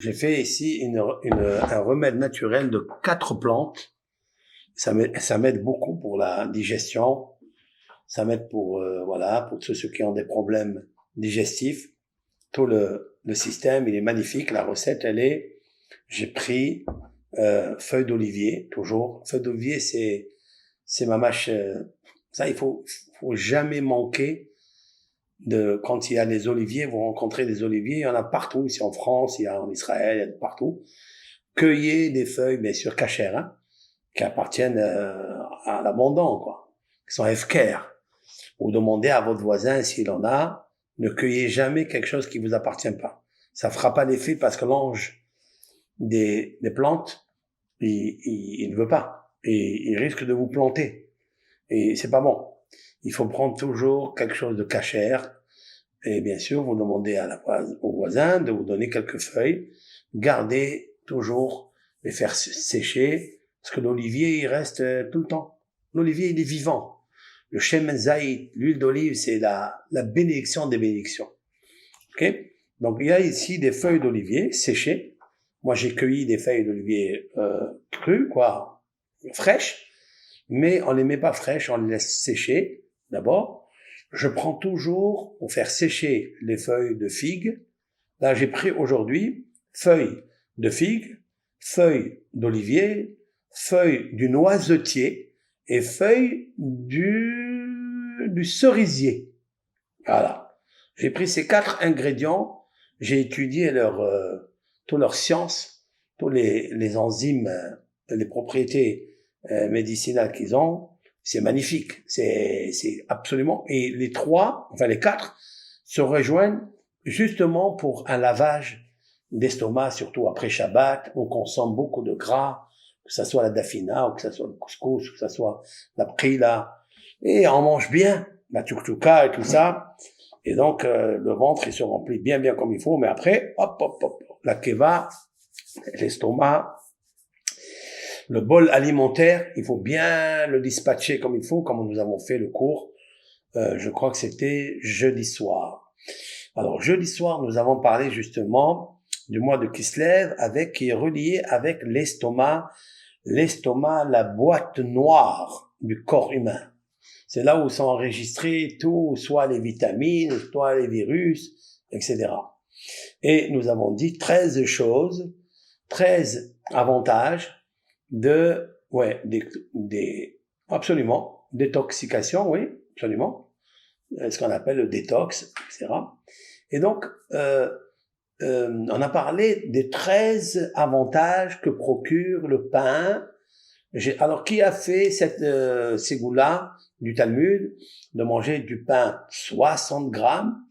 J'ai fait ici un remède naturel de 4 plantes. Ça m'aide beaucoup pour la digestion. Ça m'aide pour, voilà, pour tous ceux qui ont des problèmes digestifs. Tout le système, il est magnifique. La recette, j'ai pris feuilles d'olivier, toujours. Feuilles d'olivier, c'est ma mâche. Ça, il faut jamais manquer quand il y a les oliviers, vous rencontrez des oliviers, il y en a partout, ici en France, il y a en Israël, il y a partout. Cueillez des feuilles, bien sûr, cachères, hein, qui appartiennent à l'abondant, quoi, qui sont FKR. Vous demandez à votre voisin s'il en a, ne cueillez jamais quelque chose qui vous appartient pas. Ça fera pas d'effet parce que l'ange des plantes, il ne veut pas. Et il risque de vous planter. Et c'est pas bon. Il faut prendre toujours quelque chose de cachère. Et bien sûr, vous demandez au voisin de vous donner quelques feuilles. Gardez toujours les faire sécher, parce que l'olivier, il reste tout le temps. L'olivier, il est vivant. Le shemen zayit, l'huile d'olive, c'est la bénédiction des bénédictions. Ok? Donc, il y a ici des feuilles d'olivier séchées. Moi, j'ai cueilli des feuilles d'olivier crues, quoi, fraîches. Mais on les met pas fraîches, on les laisse sécher d'abord. Je prends toujours, pour faire sécher les feuilles de figue, là j'ai pris aujourd'hui feuilles de figue, feuilles d'olivier, feuilles du noisetier et feuilles du cerisier. Voilà. J'ai pris ces 4 ingrédients, j'ai étudié toute leur science, tous les enzymes, les propriétés médicinales qu'ils ont. C'est magnifique, c'est absolument. Et les 4 se rejoignent justement pour un lavage d'estomac, surtout après Shabbat. On consomme beaucoup de gras, que ça soit la dafina, ou que ça soit le couscous, ou que ça soit la prila. Et on mange bien, la tchoukchouka et tout ça. Et donc, le ventre, il se remplit bien comme il faut. Mais après, hop, la keva, l'estomac, le bol alimentaire, il faut bien le dispatcher comme il faut, comme nous avons fait le cours. Je crois que c'était jeudi soir. Alors, jeudi soir, nous avons parlé justement du mois de Kislev, qui est relié avec l'estomac. L'estomac, la boîte noire du corps humain. C'est là où sont enregistrés tout, soit les vitamines, soit les virus, etc. Et nous avons dit 13 choses, 13 avantages absolument, détoxication, oui, absolument, ce qu'on appelle le détox, etc. Et donc, on a parlé des 13 avantages que procure le pain. Alors, qui a fait cette ségoula du Talmud de manger du pain 60 grammes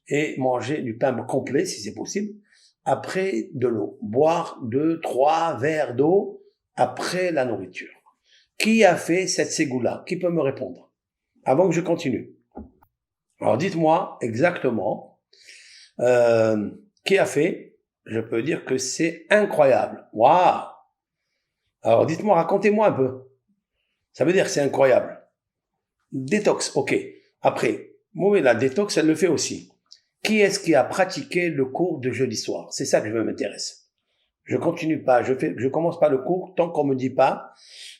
et manger du pain complet, si c'est possible, après de l'eau. Boire 2-3 verres d'eau après la nourriture. Qui a fait cette ségoula? Qui peut me répondre? Avant que je continue. Alors, dites-moi exactement qui a fait. Je peux dire que c'est incroyable. Waouh! Alors, dites-moi, racontez-moi un peu. Ça veut dire que c'est incroyable. Détox, ok. Après, oui, la détox, elle le fait aussi. Qui est-ce qui a pratiqué le cours de jeudi soir? C'est ça que je m'intéresse. Je continue pas, je commence pas le cours tant qu'on me dit pas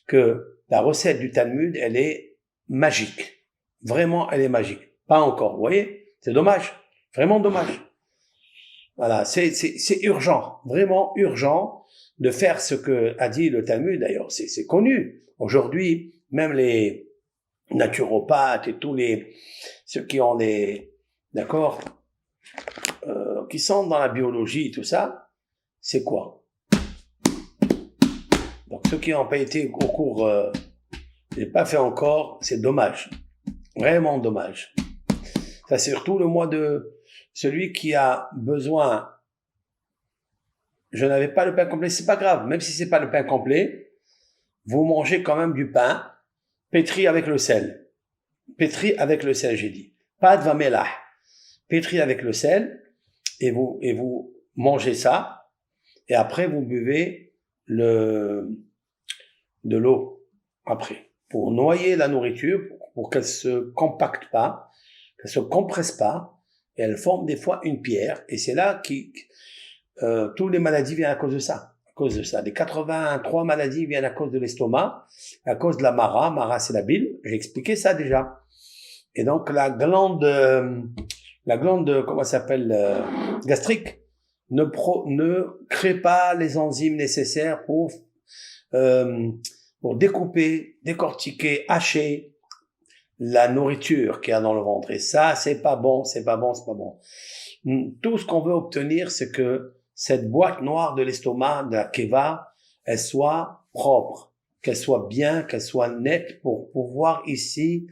que la recette du Talmud, elle est magique. Vraiment, elle est magique. Pas encore, vous voyez? C'est dommage. Vraiment dommage. Voilà, c'est urgent. Vraiment urgent de faire ce que a dit le Talmud, d'ailleurs. C'est connu. Aujourd'hui, même les naturopathes et ceux qui ont d'accord, qui sont dans la biologie et tout ça, c'est quoi? Donc ceux qui n'ont pas été au cours, j'ai pas fait encore, c'est dommage, vraiment dommage. Ça c'est surtout le mois de celui qui a besoin. Je n'avais pas le pain complet, c'est pas grave, même si c'est pas le pain complet, vous mangez quand même du pain pétri avec le sel. Pétri avec le sel, j'ai dit. Pas de vamelah. Pétri avec le sel, et vous mangez ça, et après vous buvez de l'eau après, pour noyer la nourriture, pour qu'elle se compacte pas, qu'elle se compresse pas, et elle forme des fois une pierre, et c'est là Toutes les maladies viennent à cause de ça. À cause de ça. Les 83 maladies viennent à cause de l'estomac, à cause de la mara. Mara, c'est la bile. J'ai expliqué ça déjà. Et donc, la glande, comment ça s'appelle, gastrique, ne crée pas les enzymes nécessaires pour découper, décortiquer, hacher la nourriture qu'il y a dans le ventre. Et ça, c'est pas bon, c'est pas bon, c'est pas bon. Tout ce qu'on veut obtenir, c'est que cette boîte noire de l'estomac, de la keva, elle soit propre, qu'elle soit bien, qu'elle soit nette pour pouvoir ici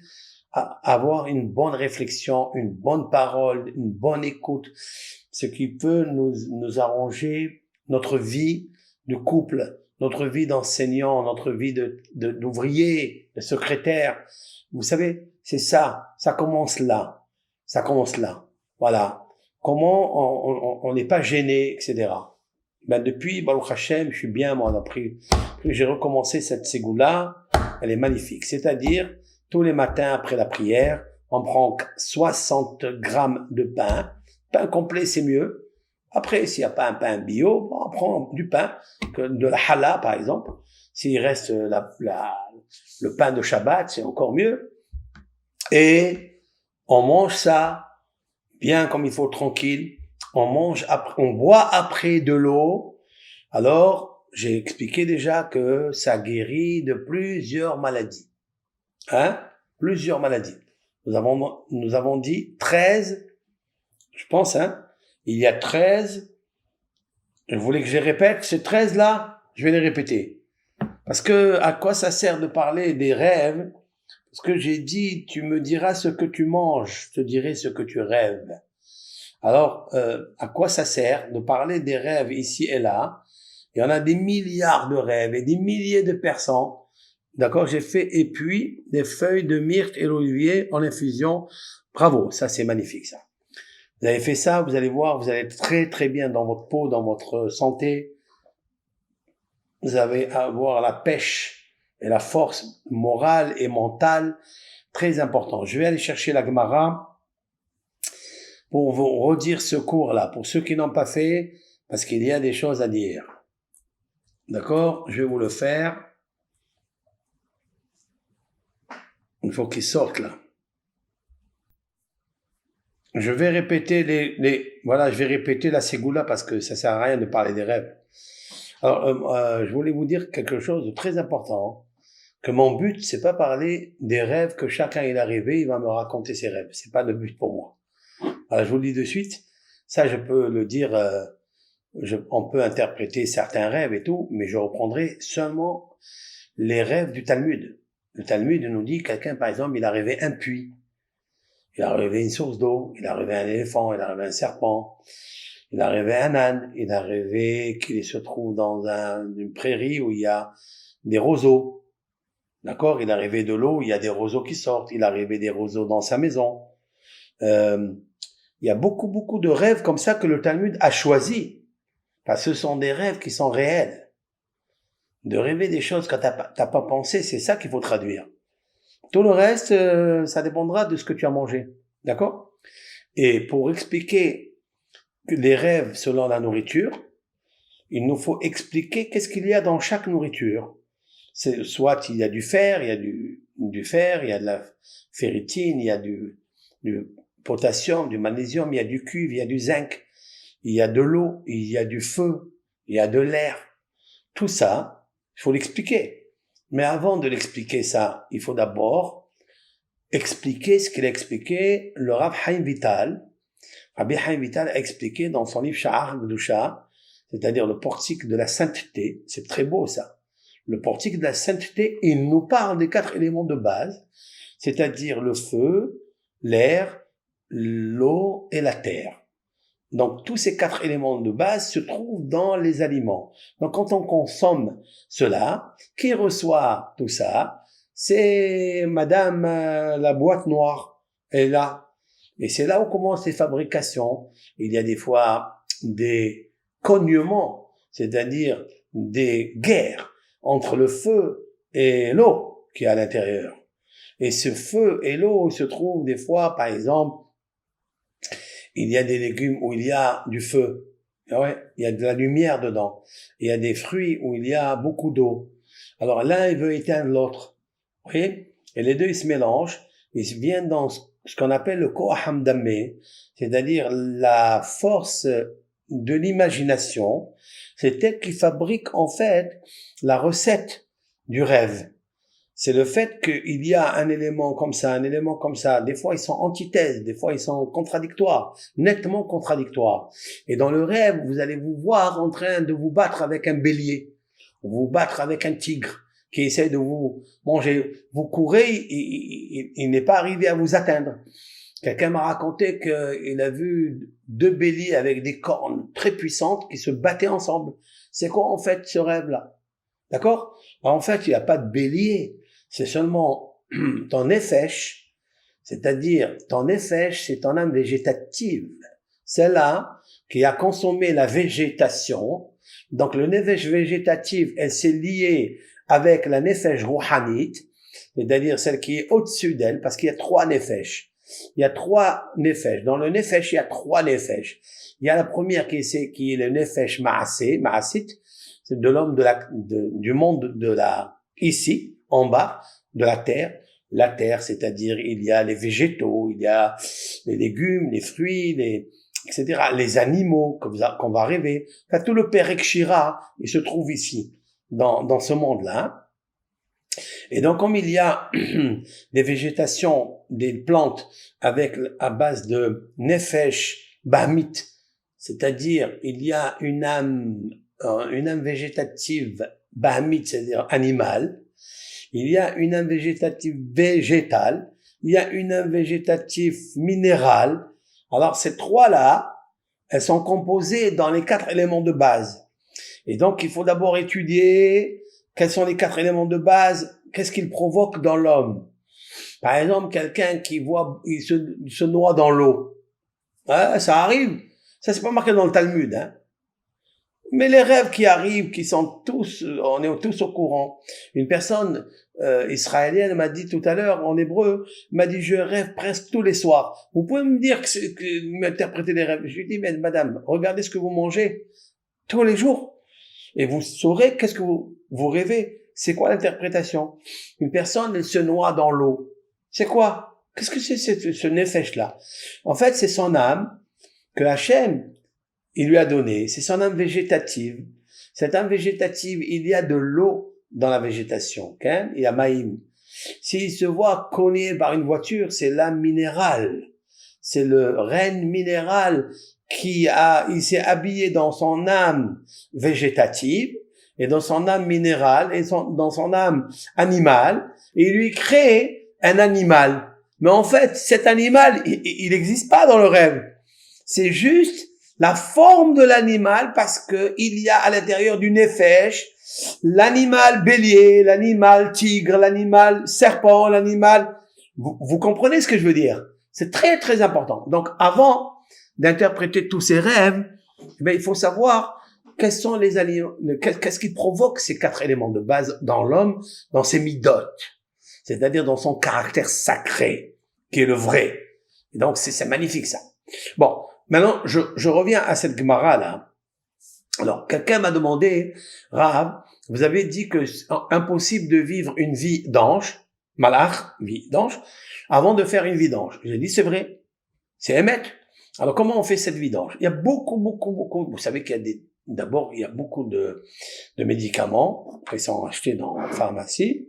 avoir une bonne réflexion, une bonne parole, une bonne écoute, ce qui peut nous arranger notre vie de couple, notre vie d'enseignant, notre vie d'ouvrier, de secrétaire. Vous savez, c'est ça. Ça commence là. Ça commence là. Voilà. Comment on n'est pas gêné, etc. Ben depuis, Baruch Hashem, je suis bien, moi, après j'ai recommencé cette ségoula, elle est magnifique. C'est-à-dire, tous les matins après la prière, on prend 60 grammes de pain. Pain complet, c'est mieux. Après, s'il n'y a pas un pain bio, on prend du pain, de la challah, par exemple. S'il reste le pain de Shabbat, c'est encore mieux. Et on mange ça bien comme il faut, tranquille. On boit après de l'eau. Alors, j'ai expliqué déjà que ça guérit de plusieurs maladies. Plusieurs maladies. Nous avons dit 13, je pense, il y a 13, je voulais que je les répète, ces 13 là, je vais les répéter. Parce que, à quoi ça sert de parler des rêves? Parce que j'ai dit, tu me diras ce que tu manges, je te dirai ce que tu rêves. Alors, à quoi ça sert de parler des rêves ici et là? Il y en a des milliards de rêves et des milliers de personnes. D'accord, j'ai fait, et puis, des feuilles de myrte et d'olivier en infusion. Bravo, ça c'est magnifique ça. Vous avez fait ça, vous allez voir, vous allez être très très bien dans votre peau, dans votre santé. Vous allez avoir la pêche et la force morale et mentale, très important. Je vais aller chercher la Gemara pour vous redire ce cours-là, pour ceux qui n'ont pas fait, parce qu'il y a des choses à dire. D'accord, je vais vous le faire. Il faut qu'il sorte là. Je vais répéter voilà, je vais répéter la ségoula parce que ça sert à rien de parler des rêves. Alors, je voulais vous dire quelque chose de très important, que mon but, c'est pas parler des rêves que chacun il a rêvé, il va me raconter ses rêves. C'est pas le but pour moi. Alors, je vous le dis de suite. Ça, je peux le dire, on peut interpréter certains rêves et tout, mais je reprendrai seulement les rêves du Talmud. Le Talmud nous dit, quelqu'un, par exemple, il a rêvé un puits. Il a rêvé une source d'eau, il a rêvé un éléphant, il a rêvé un serpent, il a rêvé un âne, il a rêvé qu'il se trouve dans une prairie où il y a des roseaux. D'accord? Il a rêvé de l'eau, il y a des roseaux qui sortent, il a rêvé des roseaux dans sa maison. Il y a beaucoup de rêves comme ça que le Talmud a choisi. Parce que ce sont des rêves qui sont réels. De rêver des choses que t'as pas pensé, c'est ça qu'il faut traduire. Tout le reste, ça dépendra de ce que tu as mangé. D'accord? Et pour expliquer les rêves selon la nourriture, il nous faut expliquer qu'est-ce qu'il y a dans chaque nourriture. Soit il y a du fer, il y a du fer, il y a de la ferritine, il y a du potassium, du magnésium, il y a du cuivre, il y a du zinc, il y a de l'eau, il y a du feu, il y a de l'air. Tout ça, il faut l'expliquer. Mais avant de l'expliquer ça, il faut d'abord expliquer ce qu'il a expliqué le Rav Chaim Vital. Rabbi Chaim Vital a expliqué dans son livre Sha'ar Kedusha, c'est-à-dire le portique de la sainteté. C'est très beau ça. Le portique de la sainteté, il nous parle des 4 éléments de base, c'est-à-dire le feu, l'air, l'eau et la terre. Donc, tous ces 4 éléments de base se trouvent dans les aliments. Donc, quand on consomme cela, qui reçoit tout ça? C'est madame la boîte noire. Elle est là. Et c'est là où commencent les fabrications. Il y a des fois des cognements, c'est-à-dire des guerres entre le feu et l'eau qui est à l'intérieur. Et ce feu et l'eau se trouvent des fois, par exemple, il y a des légumes où il y a du feu Ouais, il y a de la lumière dedans. Il y a des fruits où il y a beaucoup d'eau. Alors l'un, il veut éteindre l'autre. Vous voyez? Et les deux, ils se mélangent. Ils viennent dans ce qu'on appelle le Ko'aham Dammeh, c'est-à-dire la force de l'imagination. C'est elle qui fabrique en fait la recette du rêve. C'est le fait qu'il y a un élément comme ça, un élément comme ça. Des fois, ils sont antithèses, des fois, ils sont contradictoires, nettement contradictoires. Et dans le rêve, vous allez vous voir en train de vous battre avec un bélier, vous battre avec un tigre qui essaie de vous manger. Vous courez, il n'est pas arrivé à vous atteindre. Quelqu'un m'a raconté qu'il a vu deux béliers avec des cornes très puissantes qui se battaient ensemble. C'est quoi en fait ce rêve-là? D'accord? En fait, il n'y a pas de bélier. C'est seulement ton nefesh, c'est-à-dire ton nefesh, c'est ton âme végétative. Celle-là qui a consommé la végétation. Donc le nefesh végétatif, elle s'est liée avec la nefesh rouhanite, c'est-à-dire celle qui est au-dessus d'elle, parce qu'il y a trois nefesh. Il y a trois nefesh. Dans le nefesh, il y a trois nefesh. Il y a la première qui est le nefesh ma'asit, c'est de l'homme du monde de ici, en bas de la terre. La terre, c'est-à-dire il y a les végétaux, il y a les légumes, les fruits, etc., les animaux qu'on va rêver. Enfin, tout le Perek Shira, il se trouve ici, dans ce monde-là. Et donc, comme il y a des végétations, des plantes à base de nefesh bahmit, c'est-à-dire il y a une âme végétative bahmit, c'est-à-dire animale, il y a une âme végétative végétale, il y a une âme végétative minérale. Alors ces trois-là, elles sont composées dans les 4 éléments de base. Et donc il faut d'abord étudier quels sont les 4 éléments de base, qu'est-ce qu'ils provoquent dans l'homme. Par exemple, quelqu'un qui il se noie dans l'eau. Hein, ça arrive. Ça c'est pas marqué dans le Talmud, hein. Mais les rêves qui arrivent, qui sont tous, on est tous au courant. Une personne israélienne m'a dit tout à l'heure, en hébreu, m'a dit, je rêve presque tous les soirs. Vous pouvez me dire m'interpréter les rêves? Je lui dis, mais madame, regardez ce que vous mangez tous les jours. Et vous saurez qu'est-ce que vous rêvez. C'est quoi l'interprétation? Une personne, elle se noie dans l'eau. C'est quoi? Qu'est-ce que c'est ce nefesh-là? En fait, c'est son âme que Hachem, il lui a donné, c'est son âme végétative. Cette âme végétative, il y a de l'eau dans la végétation, hein? Il y a maïm. S'il se voit cogné par une voiture, c'est l'âme minérale. C'est le reine minéral il s'est habillé dans son âme végétative et dans son âme minérale et dans son âme animale et il lui crée un animal. Mais en fait, cet animal, il n'existe pas dans le rêve. C'est juste la forme de l'animal parce que il y a à l'intérieur du nefesh l'animal bélier, l'animal tigre, l'animal serpent, l'animal... Vous comprenez ce que je veux dire? C'est très très important. Donc avant d'interpréter tous ces rêves, il faut savoir quels sont les aliments, qu'est-ce qui provoque ces 4 éléments de base dans l'homme, dans ses midot, c'est-à-dire dans son caractère sacré, qui est le vrai. Et donc c'est magnifique ça. Bon, maintenant je reviens à cette Gemara là. Alors quelqu'un m'a demandé, Rav, vous avez dit que c'est impossible de vivre une vie d'ange, malach, vie d'ange, avant de faire une vie d'ange. J'ai dit c'est vrai, c'est émet. Alors comment on fait cette vie d'ange? Il y a beaucoup, vous savez qu'il y a d'abord il y a beaucoup de médicaments qui sont achetés dans la pharmacie.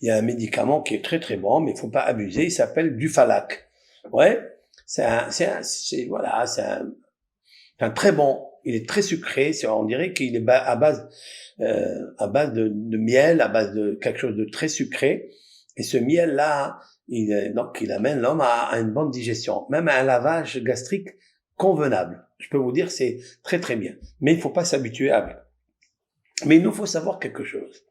Il y a un médicament qui est très très bon, mais il faut pas abuser, il s'appelle Dufalac. Ouais, c'est un très bon, il est très sucré, on dirait qu'il est à base de miel, à base de quelque chose de très sucré. Et ce miel-là, il amène l'homme à une bonne digestion, même à un lavage gastrique convenable. Je peux vous dire, c'est très très bien. Mais il faut pas s'habituer avec. Mais il nous faut savoir quelque chose.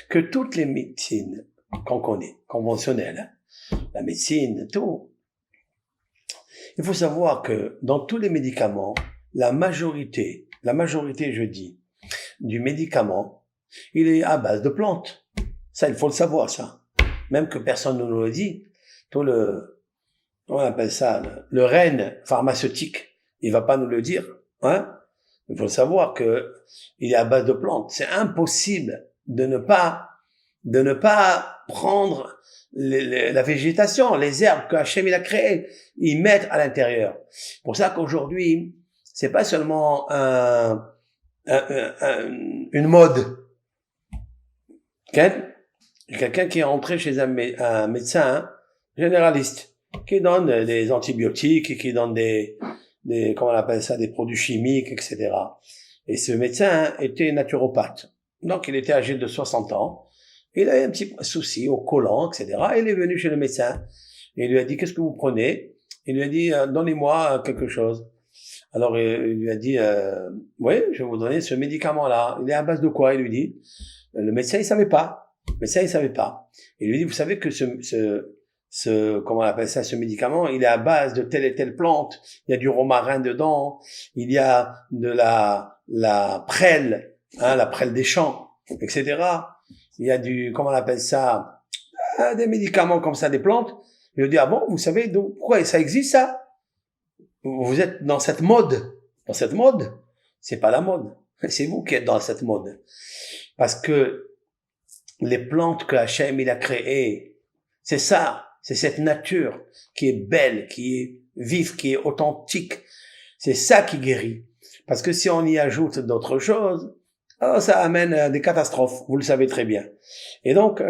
Que toutes les médecines qu'on connaît, conventionnelles, la médecine, tout, il faut savoir que dans tous les médicaments, la majorité, je dis, du médicament, il est à base de plantes. Ça, il faut le savoir, ça. Même que personne ne nous le dit. On appelle ça, le renne pharmaceutique, il va pas nous le dire. Hein? Il faut savoir que il est à base de plantes. C'est impossible de ne pas prendre la végétation, les herbes que Hachem il a créées, y mettre à l'intérieur. C'est pour ça qu'aujourd'hui, c'est pas seulement une mode. Quelqu'un qui est entré chez un médecin généraliste, qui donne des antibiotiques, qui donne comment on appelle ça, des produits chimiques, etc. Et ce médecin était naturopathe. Donc, il était âgé de 60 ans. Il avait un petit souci au côlon, etc. Il est venu chez le médecin. Et il lui a dit, qu'est-ce que vous prenez? Il lui a dit, donnez-moi quelque chose. Alors, il lui a dit, oui, je vais vous donner ce médicament-là. Il est à base de quoi? Il lui dit. Le médecin, il savait pas. Le médecin, il savait pas. Il lui dit, vous savez que comment on appelle ça, ce médicament, il est à base de telle et telle plante. Il y a du romarin dedans. Il y a de la prêle, la prêle des champs, etc. Il y a comment on appelle ça, des médicaments comme ça, des plantes. Il lui dit, ah bon, vous savez, donc, pourquoi ça existe, ça? Vous êtes dans cette mode. Dans cette mode? C'est pas la mode. C'est vous qui êtes dans cette mode. Parce que les plantes que Hachem il a créées, c'est ça, c'est cette nature qui est belle, qui est vive, qui est authentique. C'est ça qui guérit. Parce que si on y ajoute d'autres choses, alors ça amène à des catastrophes, vous le savez très bien. Et donc,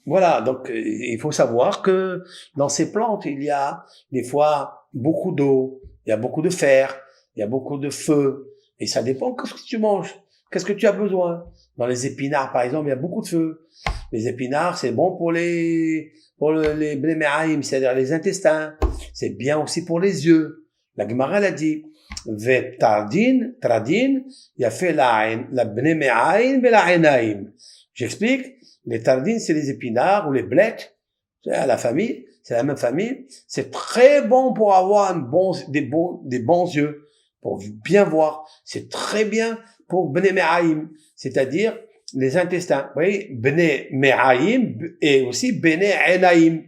voilà, donc il faut savoir que dans ces plantes, il y a des fois beaucoup d'eau, il y a beaucoup de fer, il y a beaucoup de feu, et ça dépend de ce que tu manges, qu'est-ce que tu as besoin. Dans les épinards, par exemple, il y a beaucoup de feu. Les épinards, c'est bon pour les bnei me'aim, c'est-à-dire les intestins. C'est bien aussi pour les yeux. La Gemara l'a dit. Tradin, il y a fait la bnei me'aim et la enaim. J'explique. Les tardines, c'est les épinards ou les blettes. C'est la famille, c'est la même famille. C'est très bon pour avoir des bons yeux, pour bien voir. C'est très bien pour bnei me'aim, c'est-à-dire les intestins. Vous voyez, bnei me'aim et aussi bnei enaim.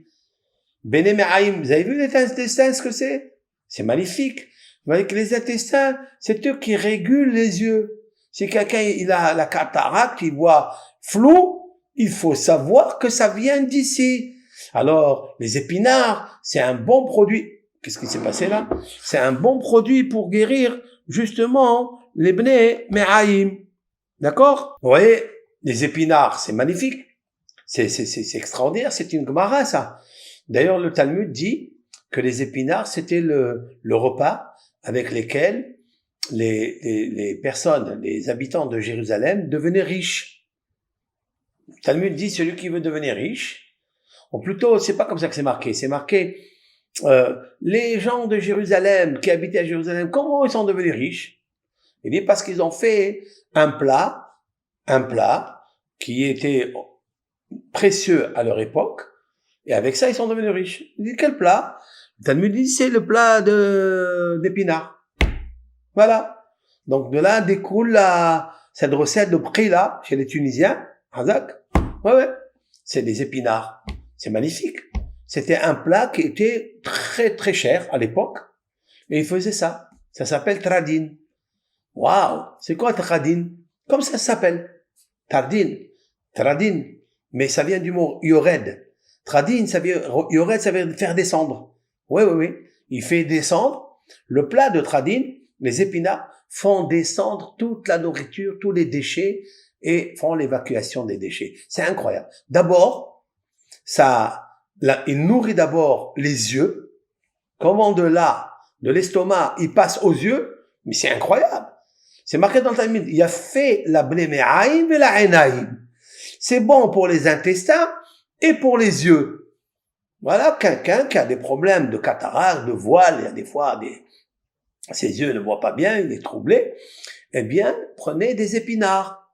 Bnei me'aim, vous avez vu les intestins, ce que c'est? C'est magnifique. Vous voyez que les intestins, c'est eux qui régulent les yeux. Si quelqu'un il a la cataracte, il voit flou, il faut savoir que ça vient d'ici. Alors, les épinards, c'est un bon produit. Qu'est-ce qui s'est passé là? C'est un bon produit pour guérir, justement, les bnei me'aim. D'accord? Vous voyez, les épinards, c'est magnifique. C'est extraordinaire, c'est une gemara, ça. D'ailleurs, le Talmud dit que les épinards, c'était le repas avec lesquels les personnes, les habitants de Jérusalem devenaient riches. Le Talmud dit, celui qui veut devenir riche, ou plutôt, c'est pas comme ça que c'est marqué, les gens de Jérusalem, qui habitaient à Jérusalem, comment ils sont devenus riches? Il dit, parce qu'ils ont fait un plat qui était précieux à leur époque, et avec ça, ils sont devenus riches. Il dit, quel plat? Le Talmud dit, c'est le plat d'épinards. Voilà. Donc, de là découle cette recette de prix là, chez les Tunisiens, Hazak. Ouais. C'est des épinards. C'est magnifique. C'était un plat qui était très, très cher à l'époque. Et ils faisaient ça. Ça s'appelle tradin. Waouh! C'est quoi tradin? Comme ça s'appelle. Tradin. Mais ça vient du mot yored. Tradin, yored, ça veut faire descendre. Oui. Il fait descendre. Le plat de tradin, les épinards, font descendre toute la nourriture, tous les déchets, et font l'évacuation des déchets. C'est incroyable. D'abord, il nourrit d'abord les yeux. Comment de l'estomac, il passe aux yeux? Mais c'est incroyable. C'est marqué dans le Talmud. Il a fait la bnei me'aim et la enaim. C'est bon pour les intestins et pour les yeux. Voilà quelqu'un qui a des problèmes de cataracte, de voile, il y a des fois ses yeux ne voient pas bien, il est troublé. Eh bien, prenez des épinards.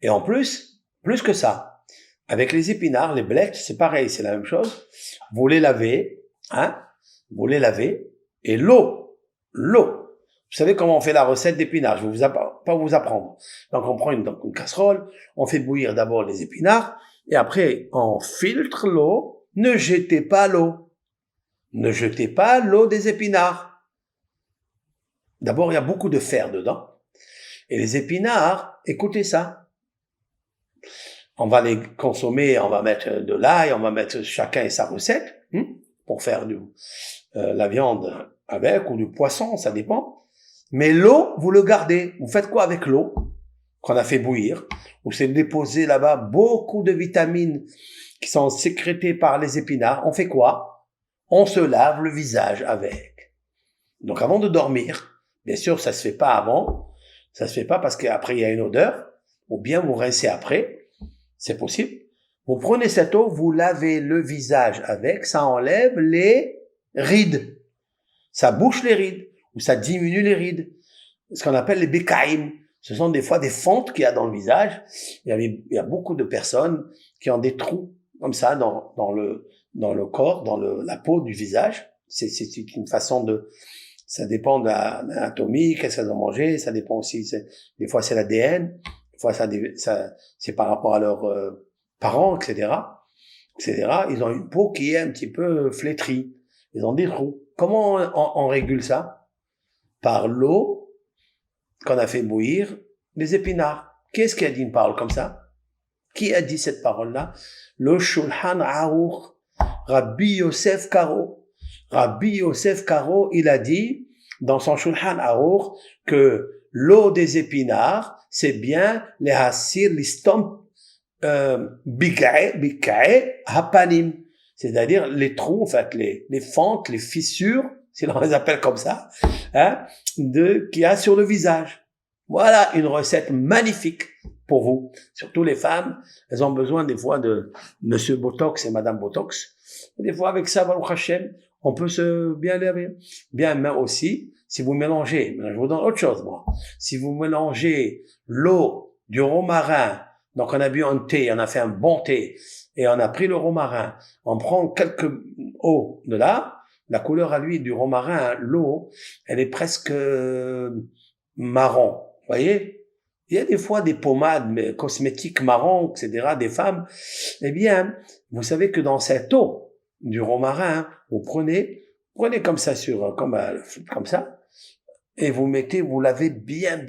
Et en plus que ça, avec les épinards, les blettes, c'est pareil, c'est la même chose. Vous les lavez, et l'eau. Vous savez comment on fait la recette d'épinards? Je vais pas vous apprendre. Donc on prend une casserole, on fait bouillir d'abord les épinards, et après on filtre l'eau. Ne jetez pas l'eau. Ne jetez pas l'eau des épinards. D'abord, il y a beaucoup de fer dedans. Et les épinards, écoutez ça. On va les consommer, on va mettre de l'ail, on va mettre chacun sa recette pour faire la viande avec ou du poisson, ça dépend. Mais l'eau, vous le gardez. Vous faites quoi avec l'eau qu'on a fait bouillir? Vous c'est déposer là-bas beaucoup de vitamines qui sont sécrétées par les épinards. On fait quoi? On se lave le visage avec. Donc avant de dormir, bien sûr, ça se fait pas avant. Ça se fait pas parce qu'après il y a une odeur. Ou bien vous rincez après. C'est possible. Vous prenez cette eau, vous lavez le visage avec. Ça enlève les rides. Ça bouche les rides. Ou ça diminue les rides. Ce qu'on appelle les bécaïm. Ce sont des fois des fentes qu'il y a dans le visage. Il y a beaucoup de personnes qui ont des trous comme ça dans le corps, dans la peau du visage. C'est une façon ça dépend de l'anatomie, qu'est-ce qu'elles ont mangé, ça dépend aussi, des fois c'est l'ADN, des fois c'est par rapport à leurs parents, etc. Ils ont une peau qui est un petit peu flétrie. Ils ont des trous. Comment on régule ça? Par l'eau qu'on a fait bouillir, les épinards. Qu'est-ce qui a dit une parole comme ça? Qui a dit cette parole-là? Le Shulchan Aruch, Rabbi Yosef Karo. Rabbi Yosef Karo, il a dit dans son Shulchan Aruch que l'eau des épinards, c'est bien les hasir listom bikae hapanim, c'est-à-dire les trous, en fait, les fentes, les fissures, si on les appelle comme ça, qu'il y a sur le visage. Voilà une recette magnifique pour vous. Surtout les femmes, elles ont besoin des fois de Monsieur Botox et Madame Botox. Et des fois avec ça, Baruch Hashem, on peut se bien laver. Bien, mais aussi, si vous mélangez, je vous donne autre chose, moi. Si vous mélangez l'eau du romarin, donc on a bu un thé, on a fait un bon thé, et on a pris le romarin, on prend quelques eaux de là, la couleur à lui du romarin, l'eau, elle est presque marron. Vous voyez? Il y a des fois des pommades cosmétiques marron, etc., des femmes. Eh bien, vous savez que dans cette eau du romarin, vous prenez comme ça comme ça, et vous lavez bien.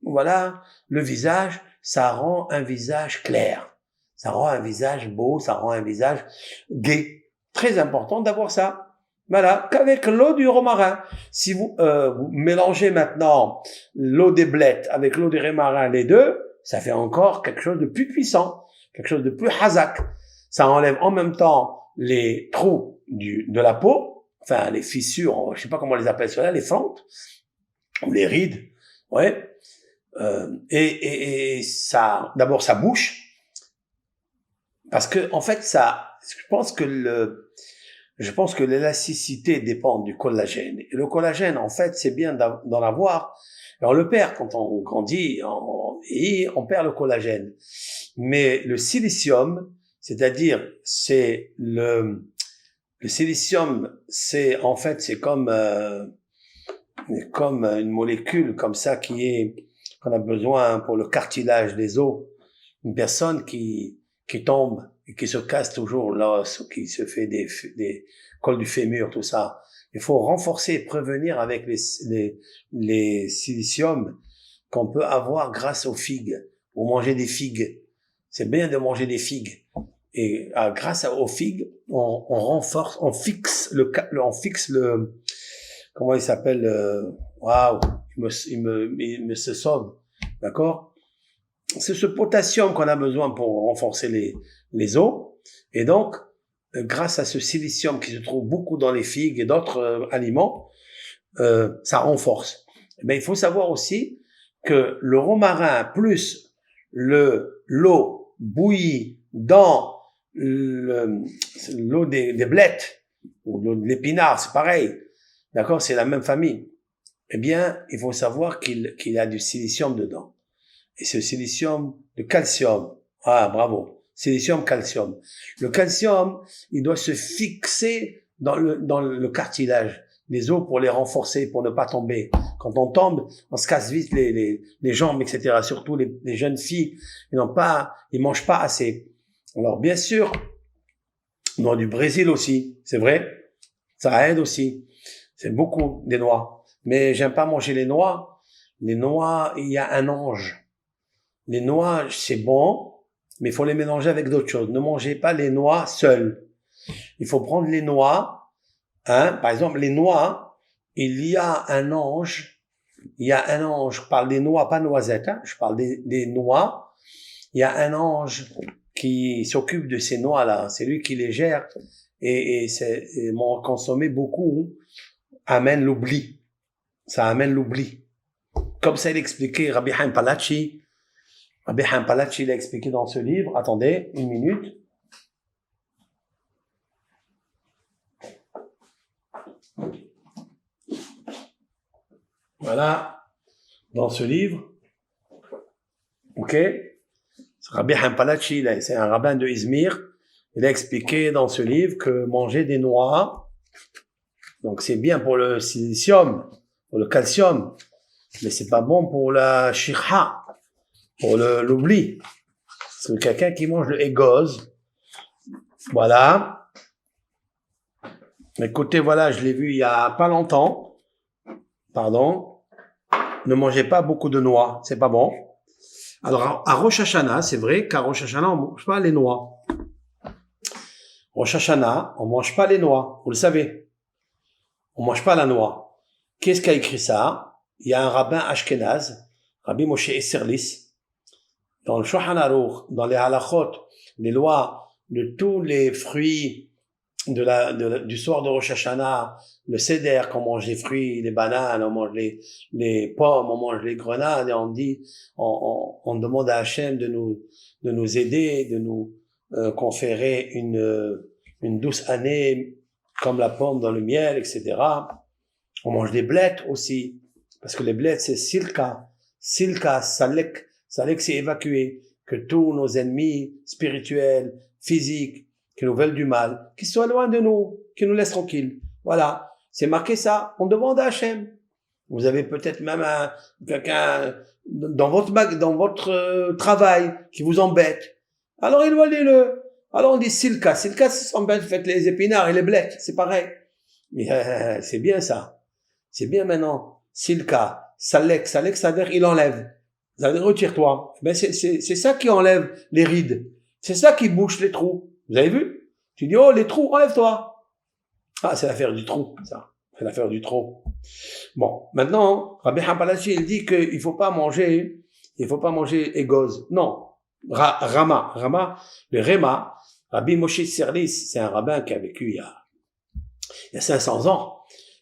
Voilà, le visage, ça rend un visage clair. Ça rend un visage beau, ça rend un visage gai. Très important d'avoir ça. Voilà, qu'avec l'eau du romarin. Si vous mélangez maintenant l'eau des blettes avec l'eau du romarin, les deux, ça fait encore quelque chose de plus puissant, quelque chose de plus hazak. Ça enlève en même temps les trous de la peau, enfin les fissures, je sais pas comment on les appelle cela, les fentes, ou les rides, ouais. Et ça, d'abord ça bouche, parce que en fait je pense que l'élasticité dépend du collagène. Et le collagène, en fait, c'est bien d'en avoir. Et on le perd quand on grandit, et on perd le collagène. Mais le silicium, c'est-à-dire, c'est le silicium, c'est comme une molécule comme ça qu'on a besoin pour le cartilage des os. Une personne qui tombe et qui se casse toujours l'os, qui se fait des cols du fémur, tout ça. Il faut renforcer et prévenir avec les siliciums qu'on peut avoir grâce aux figues, ou manger des figues. C'est bien de manger des figues. Et grâce aux figues, on renforce, on fixe le comment il s'appelle, waouh, il me se sauve, d'accord? C'est ce potassium qu'on a besoin pour renforcer les os. Et donc, grâce à ce silicium qui se trouve beaucoup dans les figues et d'autres aliments, ça renforce. Mais il faut savoir aussi que le romarin plus l'eau bouillie dans l'eau des blettes ou l'eau de l'épinard, c'est pareil. D'accord? C'est la même famille. Eh bien, il faut savoir qu'il y a du silicium dedans. Et ce silicium, le calcium, bravo, silicium, calcium. Le calcium, il doit se fixer dans le cartilage des os pour les renforcer, pour ne pas tomber. Quand on tombe, on se casse vite les jambes, etc. Surtout les jeunes filles, ils mangent pas assez. Alors, bien sûr, noix du Brésil aussi, c'est vrai, ça aide aussi. C'est beaucoup des noix. mais j'aime pas manger les noix. Les noix, il y a un ange. Les noix, c'est bon, mais il faut les mélanger avec d'autres choses. Ne mangez pas les noix seules. Il faut prendre les noix, hein. Par exemple, les noix, il y a un ange. Il y a un ange. Je parle des noix, pas noisettes, hein. Je parle des noix. Il y a un ange qui s'occupe de ces noix-là. C'est lui qui les gère. Et m'en consommer beaucoup amène l'oubli. Ça amène l'oubli. Comme ça, il expliquait Rabbi Haim Palachi. Rabbi Haim Palachi l'a expliqué dans ce livre. Attendez, une minute. Voilà, dans ce livre. Ok. Rabbi Haim Palachi, c'est un rabbin de Izmir. Il a expliqué dans ce livre que manger des noix, donc c'est bien pour le silicium, pour le calcium, mais c'est pas bon pour la shikha, pour l'oubli. Parce que quelqu'un qui mange le égoz, voilà. Écoutez, voilà, je l'ai vu il y a pas longtemps. Pardon. Ne mangez pas beaucoup de noix, c'est pas bon. Alors, à Rosh Hashanah, c'est vrai qu'à Rosh Hashanah, on mange pas les noix. Rosh Hashanah, on mange pas les noix, vous le savez. On mange pas la noix. Qu'est-ce qui a écrit ça? Il y a un rabbin ashkénaze, Rabbi Moshe Isserlis, dans le Shulchan Aruch, dans les halachot, les lois de tous les fruits du soir de Rosh Hashanah, le seder, qu'on mange les fruits, les bananes, on mange les pommes, on mange les grenades, et on dit, on demande à Hachem de nous aider, de nous conférer une douce année, comme la pomme dans le miel, etc. On mange des blettes aussi, parce que les blettes, c'est silka, salek, c'est évacuer, que tous nos ennemis spirituels, physiques, qui nous veulent du mal, qui soient loin de nous, qui nous laissent tranquilles. Voilà, c'est marqué ça, on demande à Hachem. Vous avez peut-être même quelqu'un dans votre travail qui vous embête. Alors éloignez-le. Alors on dit silka, c'est s'embête, faites les épinards et les blettes, c'est pareil. Mais c'est bien ça. C'est bien maintenant. Silka, salek, ça veut dire il enlève. Ça veut dire retire-toi. Ben c'est ça qui enlève les rides. C'est ça qui bouche les trous. Vous avez vu? Tu dis, oh, les trous, enlève-toi. Ah, c'est l'affaire du trou, ça. C'est l'affaire du trou. Bon, maintenant, Rabbi Hampalachi, il dit qu'il faut pas manger égoz. Non. Rama, le Réma, Rabbi Moshe Serlis, c'est un rabbin qui a vécu il y a 500 ans.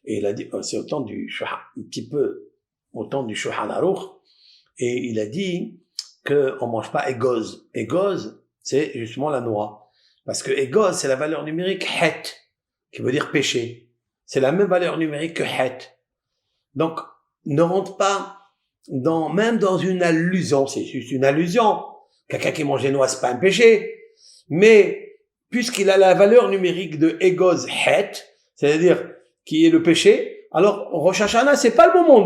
Et il a dit, c'est un petit peu au temps du Shulchan Aruch. Et il a dit qu'on mange pas égoz. Égoz, c'est justement la noix. Parce que égoz, c'est la valeur numérique het, qui veut dire péché. C'est la même valeur numérique que het. Donc, ne rentre pas même dans une allusion. C'est juste une allusion. Quelqu'un qui mange des noix, c'est pas un péché. Mais, puisqu'il a la valeur numérique de égoz het, c'est-à-dire qui est le péché, alors Rosh Hashanah, c'est pas le moment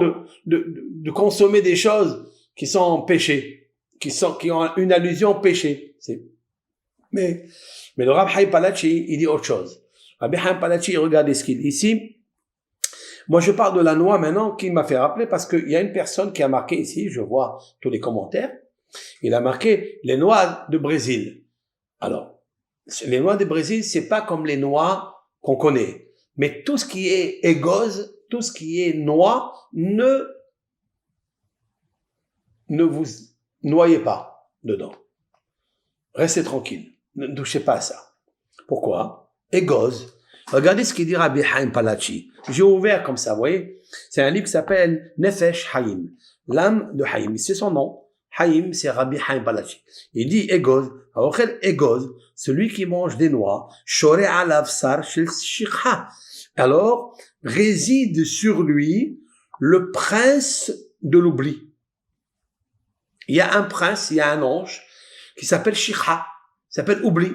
de consommer des choses qui sont péchés, qui ont une allusion péché. Mais le Rabbi Haim Palachi, il dit autre chose. Rabbi Haim Palachi, regardez ce qu'il dit ici. Moi, je parle de la noix maintenant, qui m'a fait rappeler, parce qu'il y a une personne qui a marqué ici, je vois tous les commentaires, il a marqué les noix de Brésil. Alors, les noix de Brésil, c'est pas comme les noix qu'on connaît. Mais tout ce qui est égoz, tout ce qui est noix, ne vous noyez pas dedans. Restez tranquille. Ne touchez pas à ça. Pourquoi? Égoz. Regardez ce qu'il dit Rabbi Haim Palachi. J'ai ouvert comme ça, vous voyez. C'est un livre qui s'appelle Nefesh Haim. L'âme de Haim. C'est son nom. Haim, c'est Rabbi Haim Palachi. Il dit égoz. Alors, égoz, celui qui mange des noix, shore alav sar shel shikha. Alors, réside sur lui le prince de l'oubli. Il y a un prince, il y a un ange qui s'appelle Shikha, s'appelle oubli.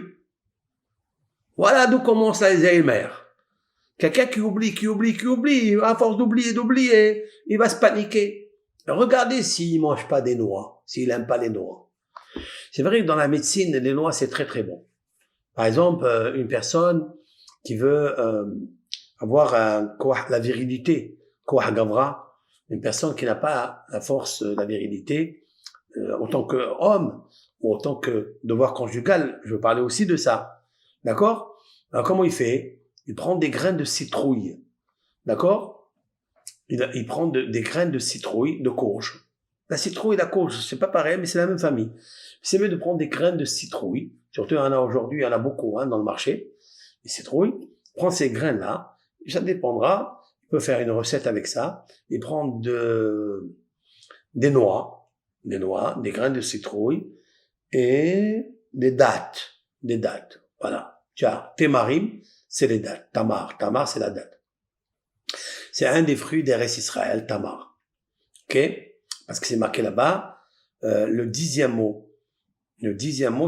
Voilà d'où commence l'Alzheimer. Quelqu'un qui oublie, à force d'oublier, il va se paniquer. Regardez s'il mange pas des noix, s'il aime pas les noix. C'est vrai que dans la médecine, les noix, c'est très très bon. Par exemple, une personne qui veut avoir la virilité, Koah Gavra, une personne qui n'a pas la force, la virilité, autant qu'homme, ou autant que devoir conjugal, je veux parler aussi de ça. D'accord? Alors comment il fait? Il prend des graines de citrouille. D'accord? Il prend des graines de citrouille, de courge. La citrouille et la courge, c'est pas pareil, mais c'est la même famille. C'est mieux de prendre des graines de citrouille. Surtout, il y en a aujourd'hui, il y en a beaucoup, dans le marché. Les citrouilles. Prends ces graines-là. Ça dépendra. Il peut faire une recette avec ça. Et prendre des noix, des graines de citrouille et des dattes. Voilà. Tu as témarim, c'est les dattes. Tamar, c'est la date. C'est un des fruits d'Eretz Israël, tamar. Ok? Parce que c'est marqué là-bas, le dixième mot,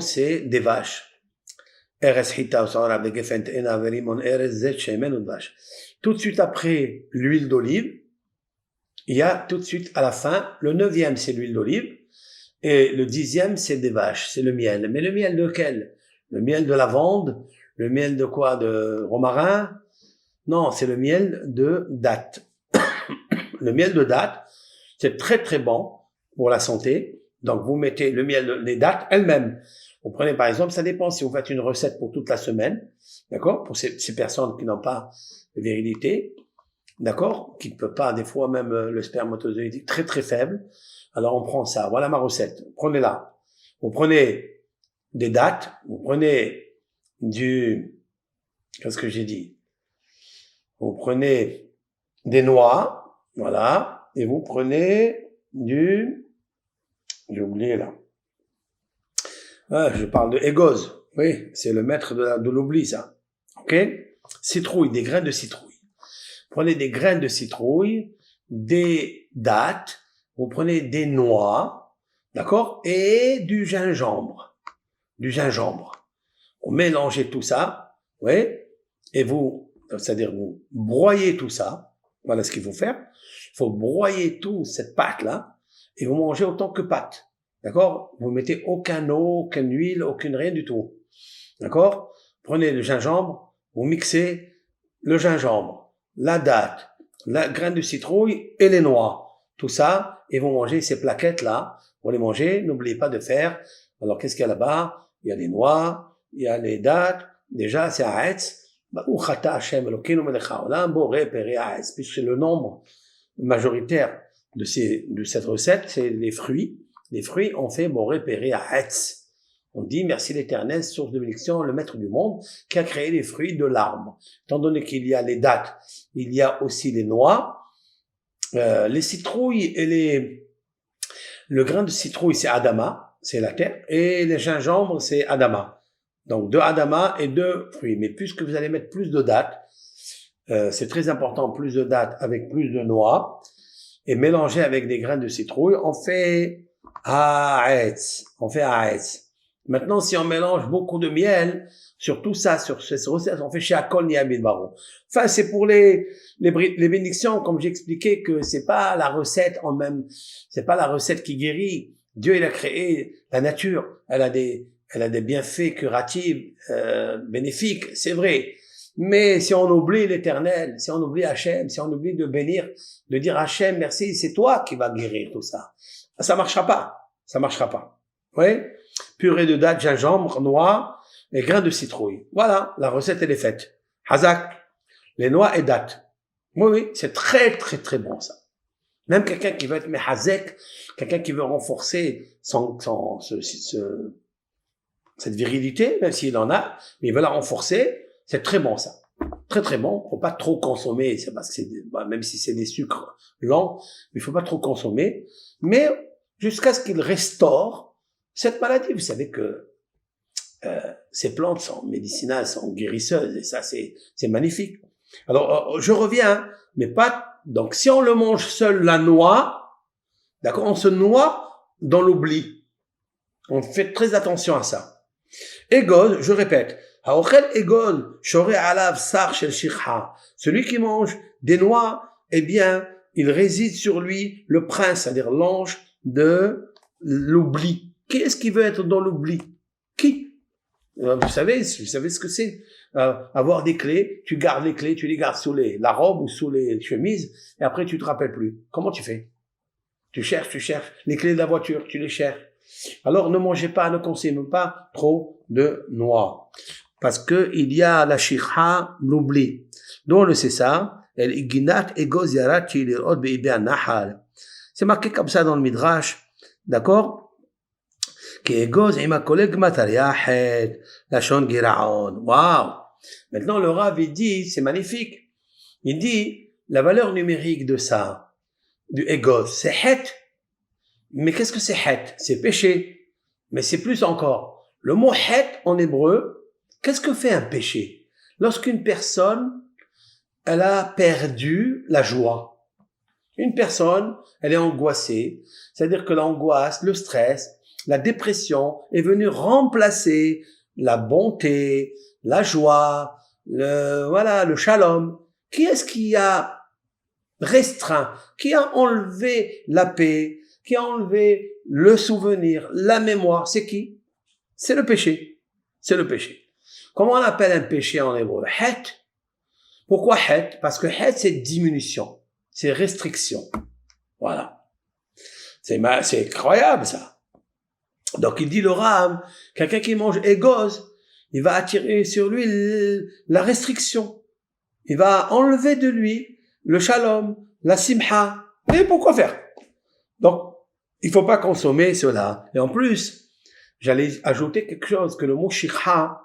c'est des vaches. Tout de suite après l'huile d'olive, il y a tout de suite à la fin, le 9e c'est l'huile d'olive, et le 10e c'est des vaches, c'est le miel. Mais le miel de quel? Le miel de lavande, le miel de quoi? De romarin? Non, c'est le miel de date. Le miel de date, c'est très très bon pour la santé. Donc vous mettez le miel des dattes elles-mêmes. Vous prenez par exemple, ça dépend si vous faites une recette pour toute la semaine, d'accord? Pour ces personnes qui n'ont pas de virilité, d'accord? Qui ne peuvent pas, des fois même le spermatozoïde est très très faible. Alors on prend ça. Voilà ma recette. Prenez-la. Vous prenez des dattes, vous prenez qu'est-ce que j'ai dit? Vous prenez des noix, voilà, et vous prenez j'ai oublié là. Ah, je parle de égoz. Oui, c'est le maître de l'oubli, ça. Ok? Citrouille, des graines de citrouille. Prenez des graines de citrouille, des dattes, vous prenez des noix, d'accord? Et du gingembre. Vous mélangez tout ça, oui, et c'est-à-dire vous broyez tout ça. Voilà ce qu'il faut faire. Il faut broyer toute cette pâte-là, et vous mangez autant que pâte. D'accord? Vous mettez aucun eau, aucune huile, aucune rien du tout. D'accord? Prenez le gingembre, vous mixez le gingembre, la date, la graine de citrouille et les noix. Tout ça, et vous mangez ces plaquettes-là. Vous les mangez, n'oubliez pas de faire. Alors, qu'est-ce qu'il y a là-bas? Il y a les noix, il y a les dates. Déjà, c'est Haaretz. Puisque le nombre majoritaire de cette recette, c'est les fruits. Les fruits, on fait Boré Péré Haaretz. On dit merci l'Éternel, source de bénédiction, le maître du monde, qui a créé les fruits de l'arbre. Étant donné qu'il y a les dattes, il y a aussi les noix, les citrouilles et le grain de citrouille, c'est Adama, c'est la terre, et les gingembres, c'est Adama. Donc, 2 Adama et 2 fruits. Mais puisque vous allez mettre plus de dattes, c'est très important, plus de dattes avec plus de noix, et mélanger avec des graines de citrouille, on fait Haaretz. Maintenant, si on mélange beaucoup de miel, sur tout ça, sur ces recettes, on fait chez Akol Niamid Baro. Enfin, c'est pour les bénédictions, comme j'expliquais que c'est pas la recette c'est pas la recette qui guérit. Dieu, il a créé la nature. Elle a des bienfaits curatifs, bénéfiques, c'est vrai. Mais si on oublie l'Éternel, si on oublie Hachem, si on oublie de bénir, de dire Hachem, merci, c'est toi qui vas guérir tout ça. Ça marchera pas. Oui? Purée de dattes, gingembre, noix et grains de citrouille. Voilà, la recette elle est faite. Hazak, les noix et dattes. Oui, c'est très très très bon ça. Même quelqu'un qui veut être mehazek, quelqu'un qui veut renforcer cette virilité, même s'il en a, mais il veut la renforcer, c'est très bon ça. Très très bon, faut pas trop consommer, c'est parce que même si c'est des sucres lents, mais il faut pas trop consommer, mais jusqu'à ce qu'il restaure cette maladie. Vous savez que ces plantes sont médicinales, sont guérisseuses, et ça c'est magnifique. Alors je reviens, mais pas. Donc si on le mange seul la noix, d'accord, on se noie dans l'oubli. On fait très attention à ça. Egol, je répète, Haochel Egol, Shore Alav Sar Shel Shikha. Celui qui mange des noix, eh bien, il réside sur lui le prince, c'est-à-dire l'ange de l'oubli. Qui est-ce qui veut être dans l'oubli? Qui? Vous savez ce que c'est. Avoir des clés, tu gardes les clés, tu les gardes sous la robe ou sous les chemises, et après tu te rappelles plus. Comment tu fais? Tu cherches les clés de la voiture, tu les cherches. Alors ne mangez pas, ne consommez pas trop de noix. Parce que il y a la shikha, l'oubli. Donc on le sait ça. C'est marqué comme ça dans le Midrash. D'accord? Waouh! Maintenant le Rav il dit, c'est magnifique. Il dit, la valeur numérique de ça, du égos, c'est het. Mais qu'est-ce que c'est het? C'est péché. Mais c'est plus encore. Le mot het en hébreu, qu'est-ce que fait un péché? Lorsqu'une personne, elle a perdu la joie. Une personne, elle est angoissée. C'est-à-dire que l'angoisse, le stress, la dépression est venue remplacer la bonté, la joie, le shalom. Qui est-ce qui a restreint, qui a enlevé la paix, qui a enlevé le souvenir, la mémoire? C'est qui? C'est le péché. C'est le péché. Comment on appelle un péché en hébreu? Het. Pourquoi het? Parce que het, c'est diminution, c'est restriction. Voilà. C'est incroyable, ça. Donc, il dit le Ram, quelqu'un qui mange égos, il va attirer sur lui la restriction. Il va enlever de lui le shalom, la simha. Et pourquoi faire? Donc, il faut pas consommer cela. Et en plus, j'allais ajouter quelque chose, que le mot shikha,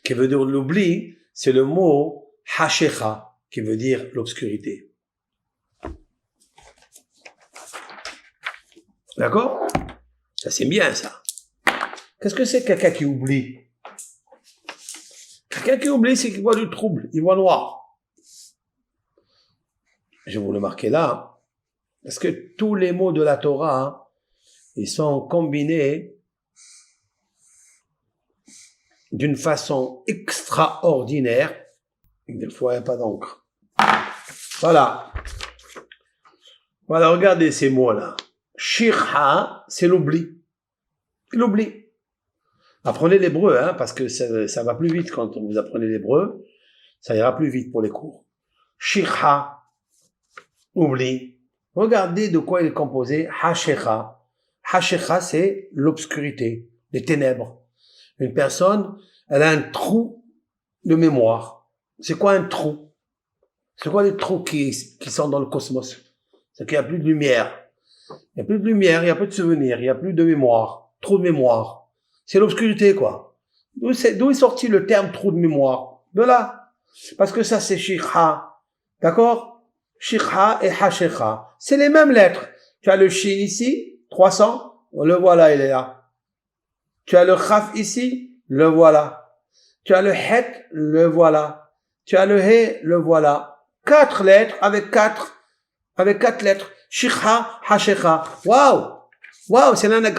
qui veut dire l'oubli, c'est le mot hashecha, qui veut dire l'obscurité. D'accord? Ça, c'est bien, ça. Qu'est-ce que c'est quelqu'un qui oublie? Quelqu'un qui oublie, c'est qu'il voit du trouble, il voit noir. Je vais vous le marquer là, parce que tous les mots de la Torah, ils sont combinés d'une façon extraordinaire. Des fois, il n'y a pas d'encre. Voilà. Voilà, regardez ces mots-là. Shirha, c'est l'oubli. L'oubli. Apprenez l'hébreu, hein, parce que ça va plus vite quand vous apprenez l'hébreu. Ça ira plus vite pour les cours. Shirha, oubli. Regardez de quoi il est composé. Hashecha. Hashecha, c'est l'obscurité, les ténèbres. Une personne, elle a un trou de mémoire. C'est quoi un trou? C'est quoi les trous qui sont dans le cosmos? C'est qu'il n'y a plus de lumière. Il n'y a plus de lumière, il n'y a plus de souvenirs, il n'y a plus de mémoire. Trou de mémoire. C'est l'obscurité, quoi. D'où est sorti le terme trou de mémoire? De là. Parce que ça, c'est shikha. D'accord? Shikha et hashecha. C'est les mêmes lettres. Tu as le shin ici, 300. Le voilà, il est là. Tu as le chaf ici, le voilà. Tu as le het, le voilà. Tu as le he, le voilà. 4 lettres avec 4 lettres. Shikha, hashecha. Waouh! Waouh,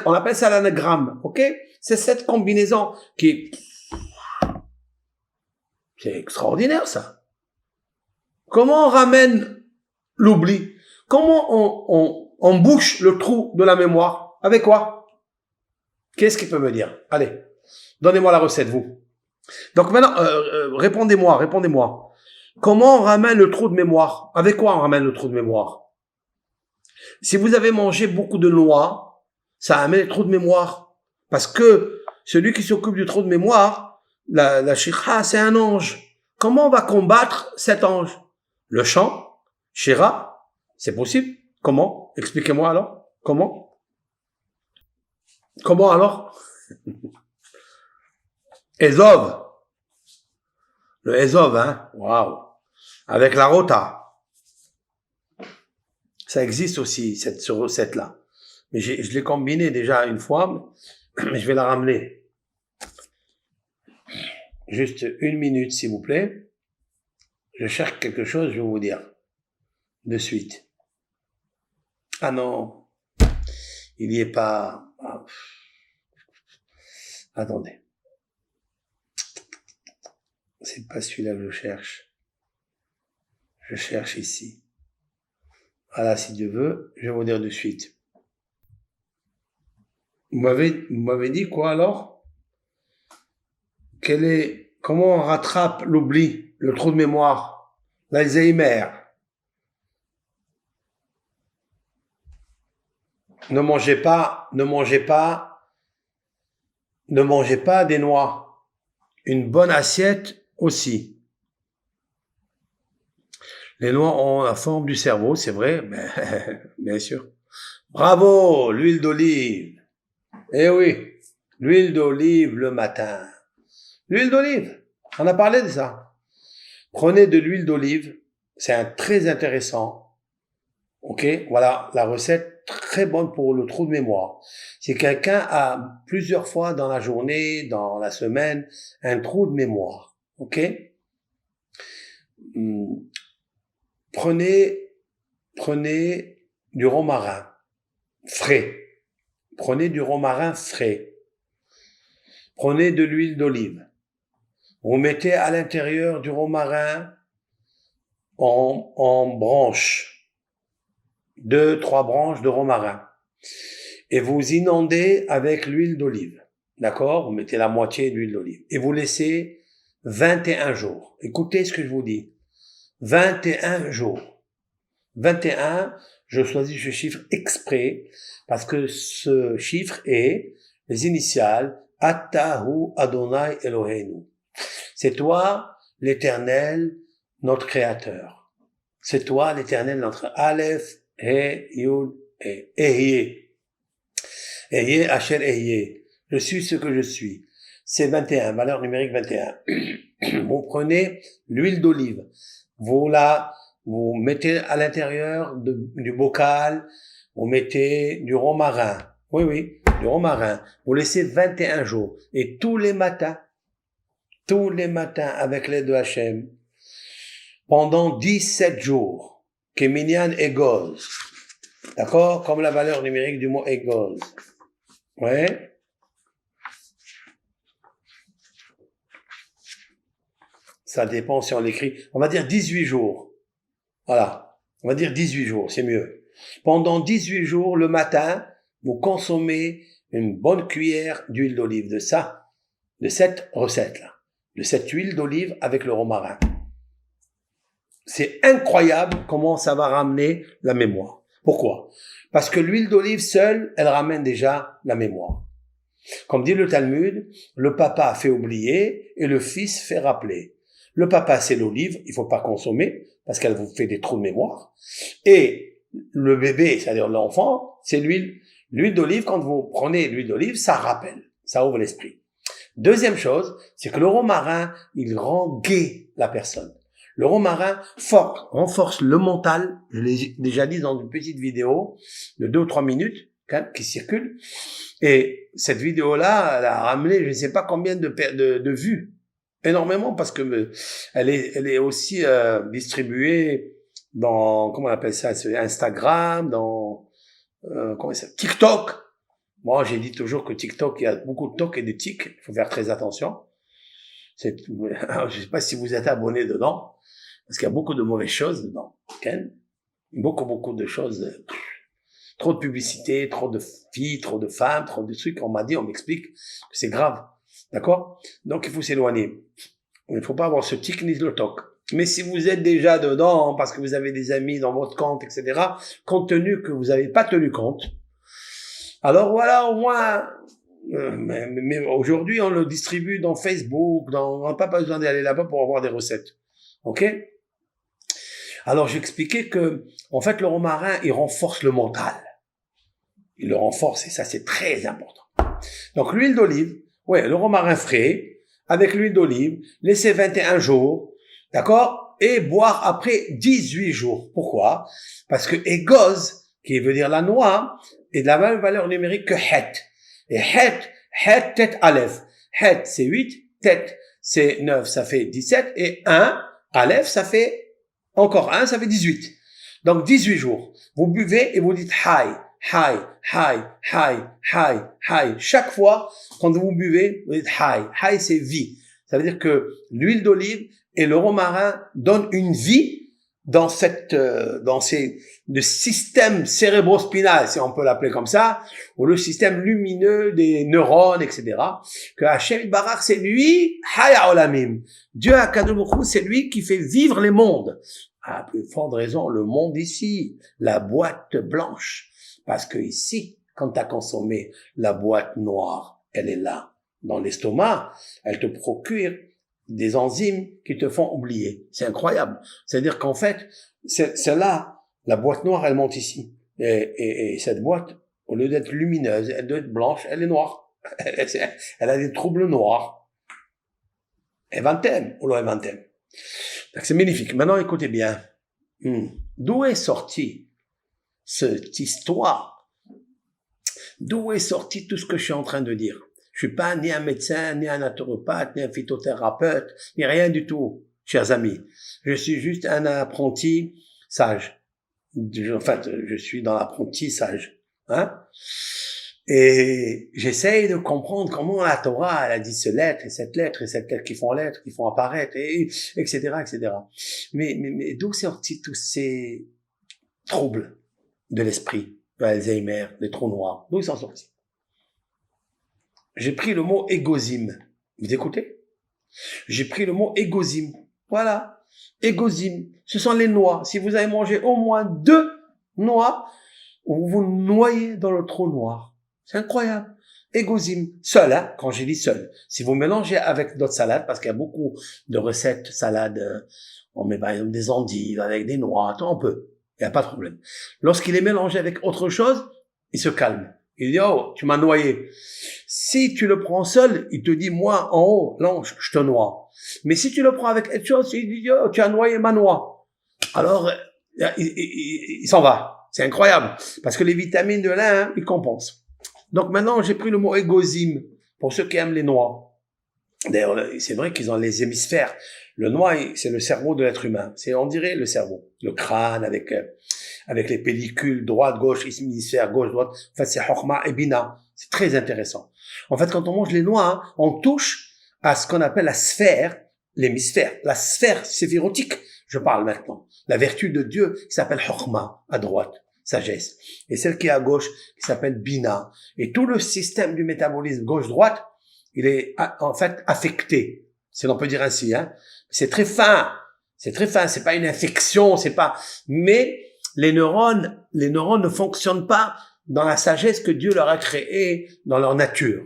on appelle ça l'anagramme. Ok? C'est cette combinaison c'est extraordinaire, ça. Comment on ramène l'oubli? Comment on bouche le trou de la mémoire? Avec quoi? Qu'est-ce qu'il peut me dire? Allez, donnez-moi la recette, vous. Donc maintenant, répondez-moi. Comment on ramène le trou de mémoire? Avec quoi on ramène le trou de mémoire? Si vous avez mangé beaucoup de noix, ça amène le trou de mémoire. Parce que celui qui s'occupe du trou de mémoire, la shikha, c'est un ange. Comment on va combattre cet ange? Le chant, shira, c'est possible? Comment? Expliquez-moi alors. Comment alors? Ezov. Le Ezov, hein? Waouh. Avec la rota. Ça existe aussi, cette recette-là. Mais je l'ai combinée déjà une fois, mais je vais la ramener. Juste 1 minute, s'il vous plaît. Je cherche quelque chose, je vais vous dire. De suite. Ah non. Il n'y est pas. Ah. Attendez. C'est pas celui-là que je cherche. Je cherche ici. Voilà, si Dieu veut, je vais vous dire de suite. Vous m'avez dit quoi alors? Comment on rattrape l'oubli, le trou de mémoire, l'Alzheimer? Ne mangez pas des noix. Une bonne assiette aussi. Les noix ont la forme du cerveau, c'est vrai, mais bien sûr. Bravo, l'huile d'olive. Eh oui, l'huile d'olive le matin. L'huile d'olive, on a parlé de ça. Prenez de l'huile d'olive, c'est très intéressant. Ok, voilà la recette très bonne pour le trou de mémoire. Si quelqu'un a plusieurs fois dans la journée, dans la semaine, un trou de mémoire, ok, prenez du romarin frais. Prenez du romarin frais. Prenez de l'huile d'olive. Vous mettez à l'intérieur du romarin en branches. 2-3 branches de romarin. Et vous inondez avec l'huile d'olive. D'accord? Vous mettez la moitié d'huile d'olive. Et vous laissez 21 jours. Écoutez ce que je vous dis. 21 jours. 21, je choisis ce chiffre exprès parce que ce chiffre est les initiales Atahu Adonai Eloheinu. C'est toi, l'Éternel, notre Créateur. C'est toi, l'Éternel, notre Aleph, He, Yud, He. Ehye. Ehye, Asher, Ehye. Je suis ce que je suis. C'est 21, valeur numérique 21. Vous prenez l'huile d'olive. Vous mettez à l'intérieur du bocal, vous mettez du romarin. Oui, du romarin. Vous laissez 21 jours. Et tous les matins, avec l'aide de Hachem, pendant 17 jours, Keminyan Egoz. D'accord? Comme la valeur numérique du mot Egoz. Ouais. Ça dépend si on l'écrit. On va dire 18 jours. Voilà. On va dire 18 jours, c'est mieux. Pendant 18 jours, le matin, vous consommez une bonne cuillère d'huile d'olive de cette recette-là. De cette huile d'olive avec le romarin. C'est incroyable comment ça va ramener la mémoire. Pourquoi? Parce que l'huile d'olive seule, elle ramène déjà la mémoire. Comme dit le Talmud, le papa fait oublier et le fils fait rappeler. Le papa, c'est l'olive, il faut pas consommer parce qu'elle vous fait des trous de mémoire. Et le bébé, c'est-à-dire l'enfant, c'est l'huile. L'huile d'olive, quand vous prenez l'huile d'olive, ça rappelle, ça ouvre l'esprit. Deuxième chose, c'est que le romarin, il rend gai la personne. Le romarin renforce le mental. Je l'ai déjà dit dans une petite vidéo de 2 ou 3 minutes qui circule. Et cette vidéo-là, elle a ramené je ne sais pas combien de vues. Énormément parce que elle est aussi distribuée dans, comment on appelle ça, Instagram, dans TikTok. Moi, j'ai dit toujours que TikTok, il y a beaucoup de tocs et de tics. Il faut faire très attention. Je ne sais pas si vous êtes abonné dedans, parce qu'il y a beaucoup de mauvaises choses dedans. Okay? Beaucoup de choses. Trop de publicité, trop de filles, trop de femmes, trop de trucs. On m'explique que c'est grave. D'accord? Donc, il faut s'éloigner. Il ne faut pas avoir ce tic ni le toc. Mais si vous êtes déjà dedans, parce que vous avez des amis dans votre compte, etc., compte tenu que vous n'avez pas tenu compte, alors voilà, au moins, mais aujourd'hui, on le distribue dans Facebook, on n'a pas besoin d'aller là-bas pour avoir des recettes. Ok? Alors, j'expliquais que, en fait, le romarin, il renforce le mental. Il le renforce, et ça, c'est très important. Donc, l'huile d'olive, ouais, le romarin frais, avec l'huile d'olive, laissez 21 jours, d'accord? Et boire après 18 jours. Pourquoi? Parce que Egoz, qui veut dire la noix, est de la même valeur numérique que Het. Et Het, tête Aleph. Het, c'est 8, tête, c'est 9, ça fait 17, et 1, Aleph, ça fait encore 1, ça fait 18. Donc 18 jours. Vous buvez et vous dites Hai. Chaque fois, quand vous buvez, vous dites Hai. Hai, c'est vie. Ça veut dire que l'huile d'olive et le romarin donnent une vie dans le système cérébrospinal, si on peut l'appeler comme ça, ou le système lumineux des neurones, etc., que Hachem Barach, c'est lui, Haya Olamim. Dieu Akadosh Baruch Hu, c'est lui qui fait vivre les mondes. À plus forte raison, le monde ici, la boîte blanche. Parce que ici, quand tu as consommé la boîte noire, elle est là, dans l'estomac, elle te procure des enzymes qui te font oublier. C'est incroyable. C'est-à-dire qu'en fait, c'est là, la boîte noire, elle monte ici. Et cette boîte, au lieu d'être lumineuse, elle doit être blanche, elle est noire. Elle a des troubles noirs. Evantem, ou l'evantem. Donc c'est magnifique. Maintenant, écoutez bien. D'où est sortie cette histoire? D'où est sorti tout ce que je suis en train de dire? Je suis pas ni un médecin, ni un naturopathe, ni un phytothérapeute, ni rien du tout, chers amis. Je suis juste un apprenti sage. En fait, je suis dans l'apprentissage. Hein? Et j'essaye de comprendre comment la Torah, elle a dit cette lettre, et cette lettre, et cette lettre qui font apparaître, et etc., etc. Mais d'où sont sortis tous ces troubles de l'esprit, Alzheimer, les trous noirs? D'où ils sont sortis? J'ai pris le mot égosime. Vous écoutez? J'ai pris le mot égosime. Voilà. Égosime. Ce sont les noix. Si vous avez mangé au moins 2 noix, vous vous noyez dans le trou noir. C'est incroyable. Égosime. Seul, hein, quand j'ai dit seul. Si vous mélangez avec d'autres salades, parce qu'il y a beaucoup de recettes salades, on met par exemple des endives avec des noix, on peut. Il n'y a pas de problème. Lorsqu'il est mélangé avec autre chose, il se calme. Il dit, oh, tu m'as noyé. Si tu le prends seul, il te dit, moi, en haut, l'ange, je te noie. Mais si tu le prends avec autre chose, il dit, oh, tu as noyé ma noix. Alors, il s'en va. C'est incroyable. Parce que les vitamines de l'un, hein, ils compensent. Donc maintenant, j'ai pris le mot égosime pour ceux qui aiment les noix. D'ailleurs, c'est vrai qu'ils ont les hémisphères. Le noix, c'est le cerveau de l'être humain. C'est, on dirait, le cerveau. Le crâne avec les pellicules droite, gauche, hémisphère, gauche, droite. En fait, c'est Chokhmah et Bina. C'est très intéressant. En fait, quand on mange les noix, hein, on touche à ce qu'on appelle la sphère, l'hémisphère, la sphère séphirotique. Je parle maintenant. La vertu de Dieu qui s'appelle Chokhmah, à droite, sagesse. Et celle qui est à gauche, qui s'appelle Bina. Et tout le système du métabolisme gauche-droite, il est en fait affecté. Si l'on peut dire ainsi, hein. C'est très fin. C'est très fin. C'est pas une infection, c'est pas, mais les neurones ne fonctionnent pas dans la sagesse que Dieu leur a créée dans leur nature.